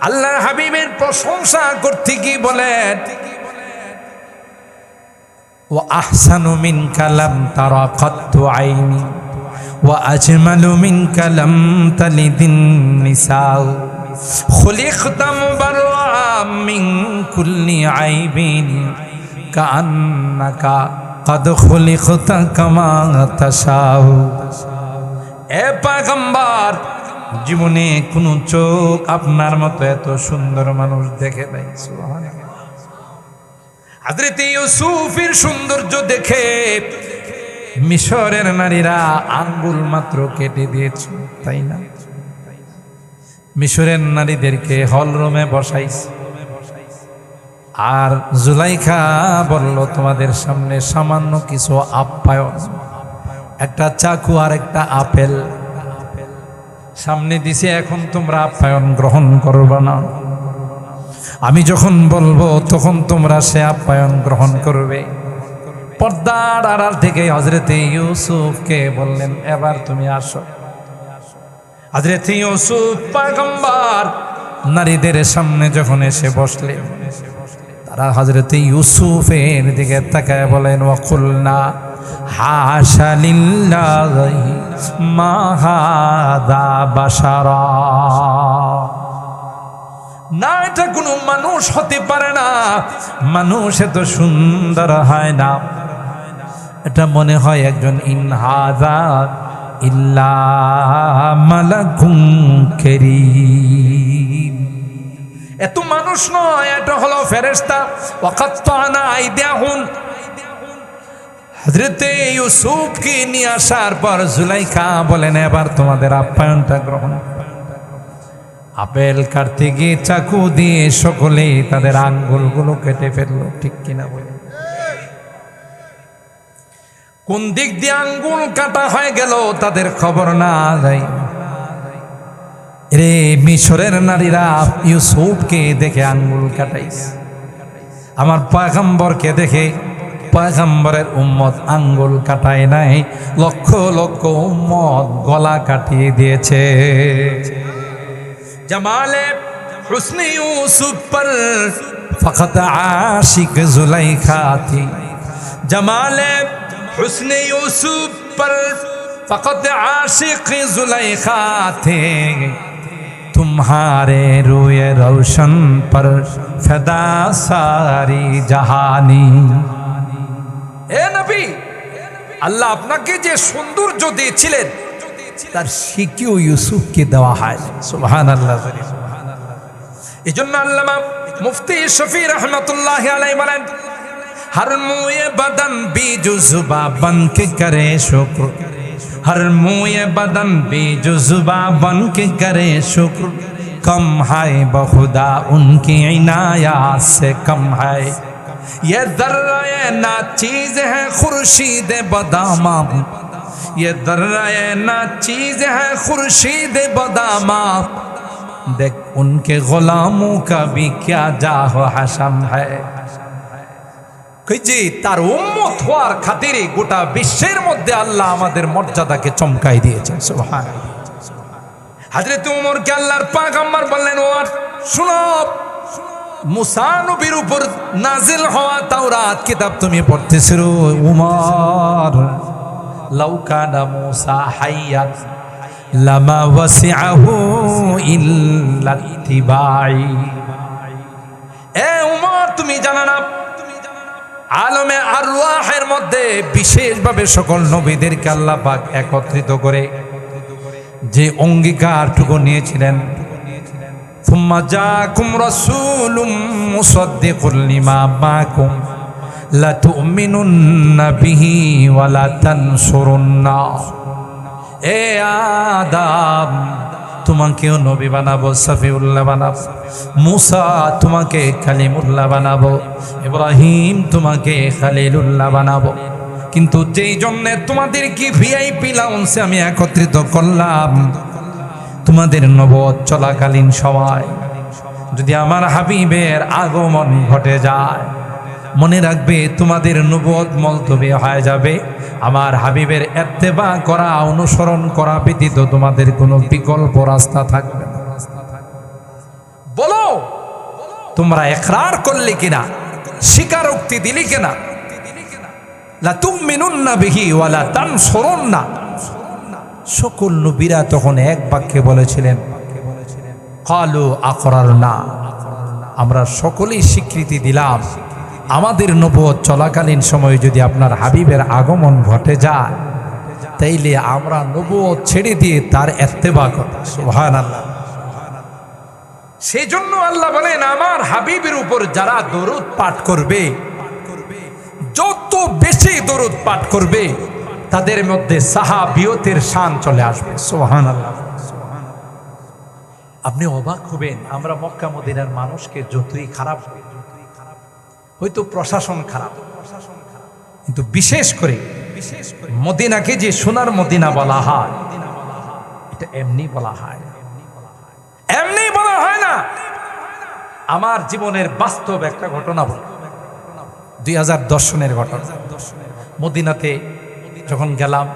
আল্লাহর হাবিবের প্রশংসা করতে গিয়ে বলেন, ওয়া আহসানু মিনকা লাম তারা কাত্তু আইনি ওয়া আজমালু মিনকা লাম তালিদিন নিসাউ খুলিকতা মুবাররাম মিন কুল্লি আইবিন কাআন্নাকা কদ খুলিকতা কামা তাশাউ। এ পয়গম্বর, জীবনে কোন চোখ আপনার মতো এত সুন্দর মানুষ দেখে নাই। সুবহানাল্লাহ। হযরত ইউসুফের সৌন্দর্য দেখে মিশরের নারীরা আঙ্গুল মাত্র কেটে দিয়েছে, তাই না? মিশরের নারীদেরকে হল রুমে বসাইছে, আর জুলাইখা বলল তোমাদের সামনে সামান্য কিছু আপ্যায়ন, একটা চাকু আর একটা আপেল সামনে দিছে, এখন তোমরা আপ্যায়ন গ্রহণ করবে না। আমি যখন বলবো তখন তোমরা সে আপ্যায়ন গ্রহণ করবে। পর্দার আড়াল থেকে হযরত ইউসুফকে বললেন, এবার তুমি আসো। হযরত ইউসুফ পয়গম্বর নারীদের সামনে যখন এসে বসলেন, তারা হযরত ইউসুফের দিকে তাকায় বলেন, ওয়াকুলনা হাশা লিল্লাহি মা হাযা বাশারা, না এটা কোনো মানুষ হতে পারে না, মানুষ এত সুন্দর হয় না, এটা মনে হয় একজন ইন হাযা ইল্লা মালাকুন কারীম, এত মানুষ নয়, এটা হলো ফেরেশতা। ওয়াকাত্তানা আইদিয়াহুম, হযরত ইউসুফকে নিয়ে আসার পর জুলাইখা বলেন, এবার তোমাদের আপ্যায়নটা গ্রহণ। আপেল কাটতে গিয়ে চাকু দিয়ে সকলে তাদের আঙ্গুলগুলো কেটে ফেললো, ঠিক কিনা বলেন? কোন দিক দিয়ে আঙ্গুল কাটা হয়ে গেল তাদের খবর না যায়। রে মিশরের নারীরা ইউসুফকে দেখে আঙ্গুল কাটাইছে, আমার পয়গম্বরকে দেখে পয়গম্বরের উম্মত আঙ্গুল কাটায় নাই, লক্ষ লক্ষ উম্মত গলা কাটিয়ে দিয়েছে। जमाले हुस्न यूसुफ पर फकत आशिक जुलैखा थी, जमाले हुस्न यूसुफ पर फकत आशिक जुलैखा थे, तुम्हारे रूए रोशन पर फिदा सारी जहानी। ए नबी, আল্লাহ আপনাকে যে সৌন্দর্য দিয়েছিলেন তার শিকিও ইউসুফকে দেওয়া হয়। সুবহানাল্লাহ। এই জন্য আল্লামা মুফতি শফি রহমতুল্লাহি আলাইহি বলেন, हर मुए बदन भी जुज़्बा बन के करे शुक्र, हर मुए बदन भी जुज़्बा बन के करे शुक्र, कम है बहुदा उनकी इनायत से कम है, ये दर्रे ना चीज है खुर्शीद बदामा, ये दर्रे ना चीज है खुर्शीद बदामा, देख उनके गुलामों का भी क्या जाह हशम है। জি তার উম্মত হওয়ার খাতিরে গোটা বিশ্বের মধ্যে আল্লাহ আমাদের মর্যাদাকে চমকাই দিয়েছেন। সুবহানাল্লাহ। হযরত ওমরকে আল্লাহর পয়গম্বর বললেন, ওমর শুনো, মুসা নবীর উপর নাজিল হওয়া তাওরাত কিতাব তুমি পড়তেছো। ওমর, লাউ কানা মুসা হাইয়ান লামা ওয়াসিআহু ইল্লা ইত্তিবাই। এ ওমর, তুমি জানো না আলমে আরওয়াহের মধ্যে বিশেষভাবে সকল নবীদেরকে আল্লাহ পাক একত্রিত করে যে অঙ্গীকারটুকু নিয়েছিলেন, সুম্মা জাকুম রাসূলুম মুসাদ্দিকুল লিমা মাকুম লা তুমিনুন্না বিহি ওয়া লা তানসুরুন্না। এ আদম, তোমাকেও নবী বানাবো, সফিউল্লাহ বানাবো, মুসা তোমাকে কালিমুল্লাহ বানাবো, ইব্রাহিম তোমাকে খালিলুল্লাহ বানাবো, কিন্তু যেই জন্য তোমাদেরকে ভিআইপি লাউন্সে আমি একত্রিত করলাম, তোমাদের নবুয়ত চলাকালীন সময় যদি আমার হাবিবের আগমন ঘটে যায়, মনে রাখবে তোমাদের নবুয়ত মলতবি হয়ে যাবে, আমার হাবিবের ইত্তেবা করা অনুসরণ করা ব্যতীত তোমাদের কোনো বিকল্প রাস্তা থাকবে না। বলো তোমরা ইকরার করলে কিনা, স্বীকারোক্তি দিলে কিনা? লা তুমিনুন্না বিহি ওয়া লা তানসুরুন্না। সকল নবীরা তখন এক বাক্যে বলেছিলেন ক্বালু আকরারনা, আমরা সকলেই স্বীকৃতি দিলাম আমাদের নবুয়ত চলাকালীন সময়ে যদি আপনার হাবিবের আগমন ঘটে যায় তাইলে আমরা নবুয়ত ছেড়ে দিয়ে তার ইত্তেবা করব। সুবহানাল্লাহ। সেই জন্য আল্লাহ বলেন আমার হাবিবের উপর যারা দরুদ পাঠ করবে, যত বেশি দরুদ পাঠ করবে তাদের মধ্যে সাহাবিয়তের শান চলে আসবে। সুবহানাল্লাহ। আপনি অবাক হবেন, আমরা মক্কা মদিনার মানুষকে যতই খারাপ হয়তো প্রশাসন খারাপ, কিন্তু বিশেষ করে মদিনাকে যে সোনার মদিনা বলা হয়, এটা এমনি বলা হয় না, এমনি বলা হয় না। আমার জীবনের বাস্তব একটা ঘটনা বল, 2010 সনের ঘটনা। মদিনাতে যখন গেলাম,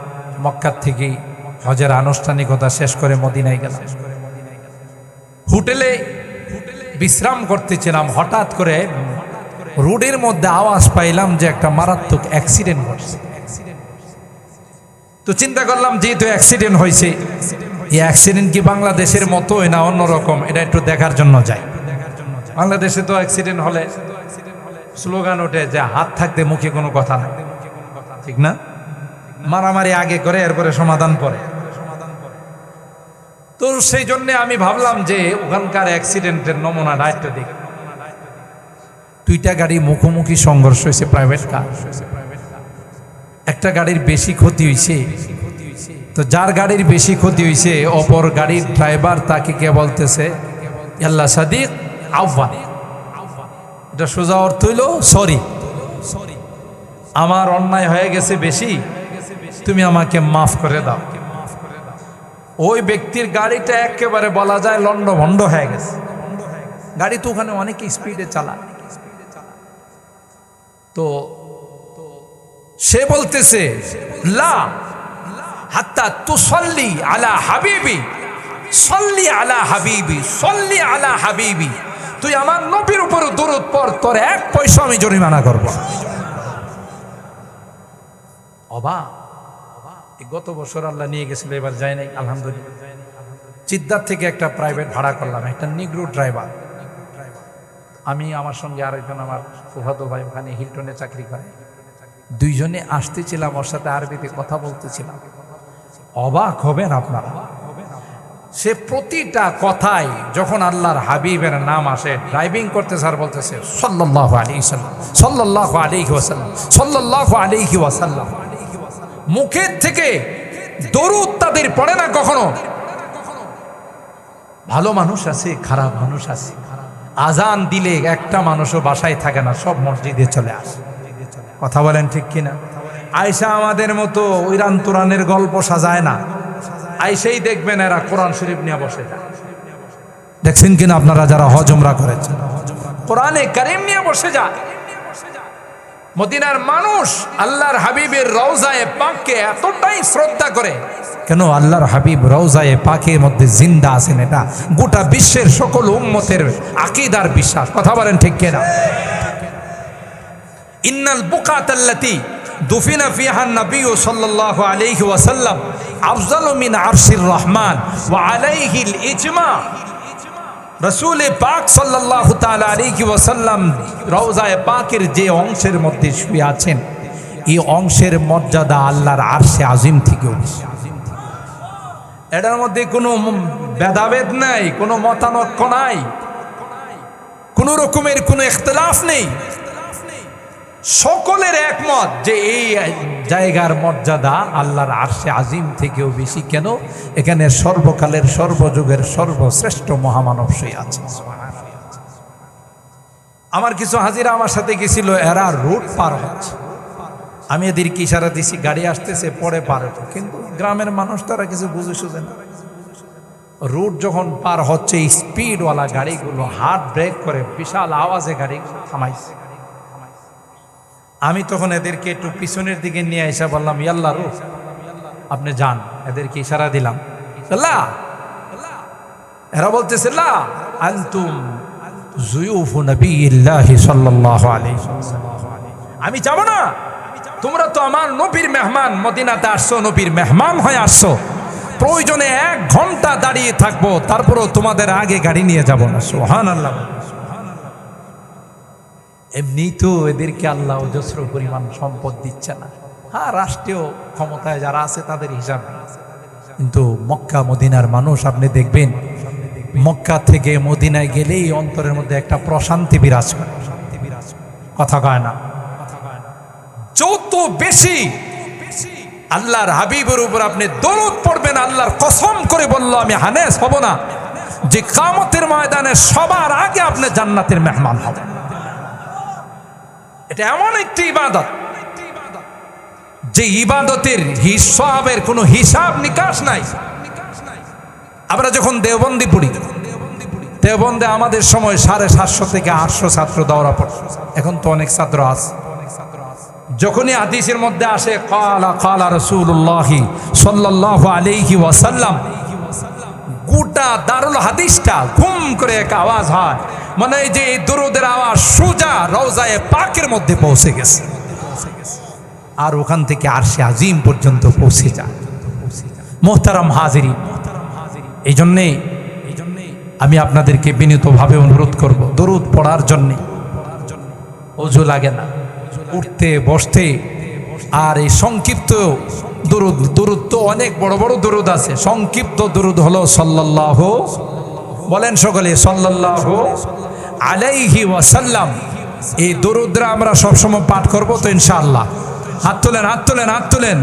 মক্কার থেকে হজের আনুষ্ঠানিকতা শেষ করে মদিনায় গেলাম। হোটেলে বিশ্রাম করতেছিলাম, হঠাৎ করে রোডের মধ্যে আওয়াজ পাইলাম যে একটা মারাত্মক অ্যাক্সিডেন্ট ঘটছে। তো চিন্তা করলাম যেহেতু অ্যাক্সিডেন্ট হয়েছে, এই অ্যাক্সিডেন্ট কি বাংলাদেশের মতোই না অন্যরকম, এটা একটু দেখার জন্য যাই। বাংলাদেশে তো অ্যাক্সিডেন্ট হলে স্লোগান ওঠে যে হাত থাকতে মুখে কোনো কথা নাই, ঠিক না? মারামারি আগে করে এরপরে সমাধান পরে। তো সেই জন্য আমি ভাবলাম যে ওখানকার অ্যাক্সিডেন্টের নমুনাটা একটু দেখি। দুইটা গাড়ি মুখোমুখি সংঘর্ষ হয়েছে, প্রাইভেট কার। একটা গাড়ির বেশি ক্ষতি হয়েছে, তো যার গাড়ির বেশি ক্ষতি হয়েছে অপর গাড়ির ড্রাইভার তাকে কে বলতেছে আল্লাহ সাদিক আহ্বান। এটা সোজা অর্থ হইল সরি, আমার অন্যায় হয়ে গেছে বেশি, তুমি আমাকে মাফ করে দাও। ওই ব্যক্তির গাড়িটা একেবারে বলা যায় লন্ডভন্ড হয়ে গেছে। গাড়ি তো ওখানে অনেক স্পিডে চালায়। তো সে বলতেছে লা হাত্তা তুসাল্লি আলা হাবিবি, সাল্লি আলা হাবিবি, সাল্লি আলা হাবিবি। তুই আমার নবীর উপর দরুদ পড়, তোর 1 পয়সা আমি জরিমানা করব। অবাক। গত বছর আল্লাহ নিয়ে গেছিল, এবার যায় নাই আলহামদুলিল্লাহ। চিদ্দার থেকে একটা প্রাইভেট ভাড়া করলাম, একটা নিগ্রো ড্রাইভার। আমি, আমার সঙ্গে আরেকজন আমার ফুফাতো ভাই ওখানে হিলটনে চাকরি করে, দুইজনে আসতেছিলাম, ওর সাথে আরবিতে কথা বলতেছিলাম। অবাক হবেন আপনারা, সে প্রতিটা কথায় যখন আল্লাহর হাবিবের নাম আসে, ড্রাইভিং করতে স্যার বলতেছে সাল্লাল্লাহু আলাইহি ওয়াসাল্লাম, সাল্লাল্লাহু আলাইহি ওয়াসাল্লাম, সাল্লাল্লাহু আলাইহি ওয়াসাল্লাম। মুখের থেকে দরুদ তাদের পড়ে না কখনো। ভালো মানুষ আছে, খারাপ মানুষ আছে। আজান দিলে একটা মানুষও বাসায় থাকে না, সব মসজিদে চলে আসে। কথা বলেন ঠিক কিনা? আয়েশা আমাদের মতো ইরান তুরানের গল্প সাজায় না। আয়েশাই দেখবেন এরা কোরআন শরীফ নিয়ে বসে যায়। দেখছেন কিনা আপনারা যারা হজ উমরা করেছেন, কোরআনে কারীম নিয়ে বসে যায়। মদিনার মানুষ আল্লাহর হাবিবের রওজায়ে পাককে এতটাই শ্রদ্ধা করে, কেন? আল্লাহর হাবিব রওজায়ে পাকের মধ্যে জিন্দা আছেন, এটা গোটা বিশ্বের সকল উম্মতের আকীদার বিশ্বাস। কথা বলেন ঠিক কিনা? ইন্নাল বুকাতাল্লাতি দুফিনা ফিহা নবী সাল্লাল্লাহু আলাইহি ওয়াসাল্লাম আফজালু মিন আরশির রহমান ওয়া আলাইহিল ইজমা। রাসূল পাক সাল্লাল্লাহু তাআলা আলাইহি ওয়াসাল্লাম রওজায়ে পাকের যে অংশের মধ্যে শুয়ে আছেন, এই অংশের মর্যাদা আল্লাহর আরশে আজিম থেকেও বেশি। এটার মধ্যে কোনো ভেদাভেদ নাই, কোনো মতানৈক্য নাই, কোনো রকমের কোনো ইখতিলাফ নেই। সকলের একমত যে এই জায়গার মর্যাদা আল্লাহর আরশে আজিম থেকেও বেশি। কেন? এখানে সর্বকালের সর্বযুগের সর্বশ্রেষ্ঠ মহামানব সে আছে। আমার কিছু হাজিরা আমার সাথে গেছিল, এরা রোড পার হচ্ছে, আমি এদেরকে ইশারা দিছি গাড়ি আসতেছে পরে পার হতো, কিন্তু গ্রামের মানুষ তারা কিছু বুঝে সুঝে না। রোড যখন পার হচ্ছে, স্পিডওয়ালা গাড়িগুলো হার্ড ব্রেক করে বিশাল আওয়াজে গাড়িগুলো থামাইছে। আমি তখন এদেরকে একটু পিছনের দিকে নিয়ে এসে বললাম, ইয়াল্লা রূহ, আপনি যান। এদেরকে ইশারা দিলাম, আল্লাহ। এরা বলতেছে, লা আনতুম যুয়ুফু নবিয়্যিল্লাহি সাল্লাল্লাহু আলাইহি ওয়াসাল্লাম, আমি যাব না। তোমরা তো আমার নবীর মেহমান, মদিনাতে আসছো, নবীর মেহমান হয়ে আসছো, প্রয়োজনে 1 ঘন্টা দাঁড়িয়ে থাকবো, তারপরও তোমাদের আগে গাড়ি নিয়ে যাব না। সুবহানাল্লাহ। এমনি তো এদেরকে আল্লাহ অজস্র পরিমাণ সম্পদ দিচ্ছে না। হ্যাঁ, রাষ্ট্রীয় ক্ষমতায় যারা আছে তাদের হিসাব, কিন্তু মক্কা মদিনার মানুষ আপনি দেখবেন, মক্কা থেকে মদিনায় গেলেই অন্তরের মধ্যে একটা প্রশান্তি বিরাজ করে। কথা কয় না? যত বেশি আল্লাহর হাবিবের উপর আপনি দরুদ পড়বেন, আল্লাহর কসম করে বলল, আমি হানেস হব না যে কিয়ামতের ময়দানে সবার আগে আপনি জান্নাতের মেহমান হবেন। এটা এমন একটি ইবাদত যে ইবাদতের হিসাবের কোনো হিসাব নিকাশ নাই। আমরা যখন দেওবন্দি পড়ি, দেওবন্দে আমাদের সময় 750 থেকে 800 ছাত্র দৌড়া পড়ে, এখন তো অনেক ছাত্র আছে। যখনই হাদিসের মধ্যে আসে ক্বালা ক্বালা রাসূলুল্লাহি সাল্লাল্লাহু আলাইহি ওয়াসাল্লাম, গোটা দারুল হাদিসটা ঘুম করে এক আওয়াজ হয়, মানে এই যে এই দরুদের আওয়াজ সোজা রওজায়ে পাকের মধ্যে পৌঁছে গেছে, আর ওখান থেকে আরশে আজিম পর্যন্ত পৌঁছে যায়। মুহতারাম হাজিরিন, এই জন্যে আমি আপনাদেরকে বিনীতভাবে অনুরোধ করব, দরুদ পড়ার জন্যে ওযু লাগে না, উঠতে বসতে। আর এই সংক্ষিপ্ত দরুদ, দরুদ তো অনেক বড় বড় দরুদ আছে, সংক্ষিপ্ত দরুদ হলো সাল্লাল্লাহু, বলেন সকলে সাল্লাল্লাহু আলাইহি ওয়াসাল্লাম। এই দরুদরা আমরা সবসময় পাঠ করব তো ইনশাআল্লাহ। হাত তোলেন, হাত তোলেন, হাত তোলেন।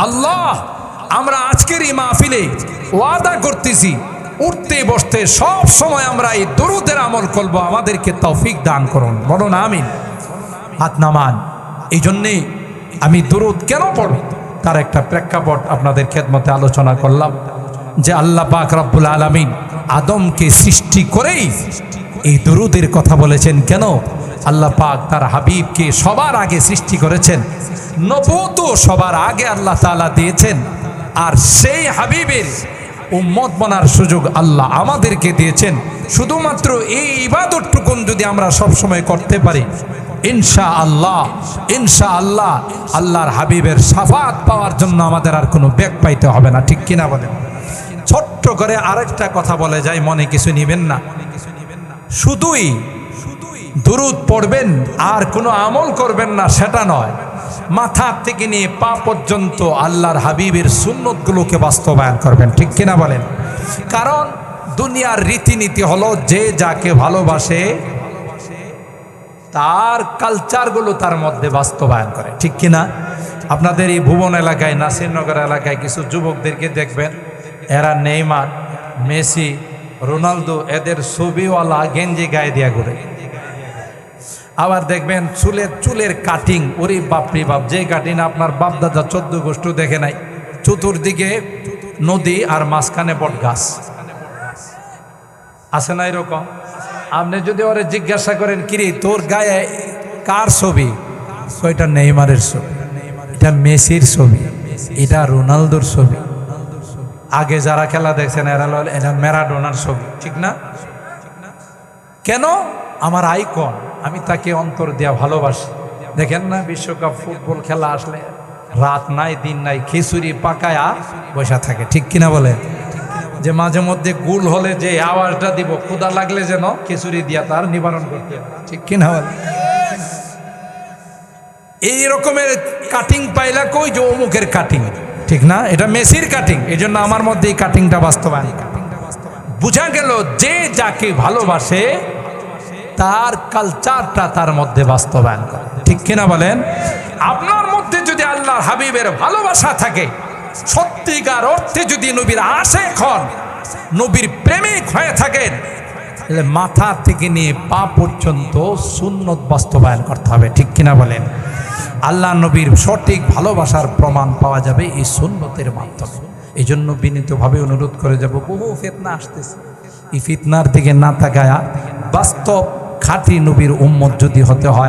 আল্লাহ, আমরা আজকের এই মাহফিলে ওয়াদা করতেছি, উঠতে বসতে সব সময় আমরা এই দরুদের আমল করব, আমাদেরকে তৌফিক দান করুন, বলুন আমিন। হাত নামান। এই জন্যে আমি দরুদ কেন পড়ব তার একটা প্রেক্ষাপট আপনাদের খেদমতে আলোচনা করলাম, যে আল্লাহ পাক রব্বুল আলামিন আদমকে সৃষ্টি করেই এই দরুদের কথা বলেছেন। কেন? আল্লাহ পাক তার হাবিবকে সবার আগে সৃষ্টি করেছেন, নবুয়ত সবার আগে আল্লাহ তাআলা দিয়েছেন, আর সেই হাবিবের উম্মত বনার সুযোগ আল্লাহ আমাদেরকে দিয়েছেন। শুধুমাত্র এই ইবাদতটুকুন যদি আমরা সবসময় করতে পারি, ইনশাআল্লাহ, ইনশাআল্লাহ আল্লাহর হাবিবের শাফাত পাওয়ার জন্য আমাদের আর কোনো বেগ পাইতে হবে না, ঠিক কিনা বলেন? ছোট্ট করে আরেকটা কথা বলে যাই, মনে কিছু নিবেন না। শুধুই দরুদ পড়বেন আর কোনো আমল করবেন না সেটা নয়, মাথা থেকে নিয়ে পা পর্যন্ত আল্লাহর হাবিবের সুন্নতগুলোকে বাস্তবায়ন করবেন, ঠিক কিনা বলেন? কারণ দুনিয়ার রীতিনীতি হলো যে যাকে ভালোবাসে তার কালচারগুলো তার মধ্যে বাস্তবায়ন করে, ঠিক কিনা? আপনাদের এই ভুবন এলাকায়, নাসিরনগর এলাকায় কিছু যুবকদেরকে দেখবেন, এরা নেইমার, মেসি, রোনালদো এদের ছবিওয়ালা গেঞ্জি গায়ে দিয়া ঘুরে। আবার দেখবেন চুলের কাটিং, ওরে বাপরে বাপ, যে কাটিং আপনার বাপদাদা 14 গোষ্ঠী দেখে নাই। চতুর্দিকে নদী আর মাঝখানে বট গাছ, আছে না এরকম? আপনি যদি ওরে জিজ্ঞাসা করেন, কিরে তোর গায়ে কার ছবি? এটা নেইমারের ছবি, এটা মেসির ছবি, এটা রোনালদোর ছবি। আগে যারা খেলা দেখছেন এরা ম্যারাডোনার ছবি, ঠিক না? কেন? আমার আইকন, আমি তাকে অন্তর দিয়া ভালোবাসি। দেখেন না, বিশ্বকাপ ফুটবল খেলা আসলে রাত নাই দিন নাই খিচুড়ি পাকায়া বসা থাকে, ঠিক কিনা বলে? যে মাঝে মধ্যে গুল হলে যে আওয়াজটা দিব, ক্ষুধা লাগলে যেন খিচুড়ি দিয়া তার নিবারণ করতে হবে, ঠিক কিনা বলে? এই রকমের কাটিং পাইলা কই, যে অমুকের কাটিং, ঠিক না? এটা মেসির কাটিং, এই জন্য আমার মধ্যে এই কাটিংটা বাস্তবায়ন। বুঝা গেল যে যাকে ভালোবাসে তার কালচারটা তার মধ্যে বাস্তবায়ন করে, ঠিক কিনা বলেন? আপনার মধ্যে যদি আল্লাহর হাবিবের ভালোবাসা থাকে, সত্যিকার অর্থে যদি নবীর আশিক হন, নবীর প্রেমিক হয়ে থাকেন, তাহলে মাথা থেকে নিয়ে পা পর্যন্ত সুন্নত বাস্তবায়ন করতে হবে, ঠিক কিনা বলেন? আল্লাহ নবীর সঠিক ভালোবাসার প্রমাণ পাওয়া যাবে এই সুন্নতের মাধ্যমে। এই জন্য বিনীতভাবে অনুরোধ করে যাব, বহু ফিতনা আসতেছে, এই ফিতনার দিকে না তাকায়া বাস্তব খাঁটি নবীর উম্মত যদি হতে হয়,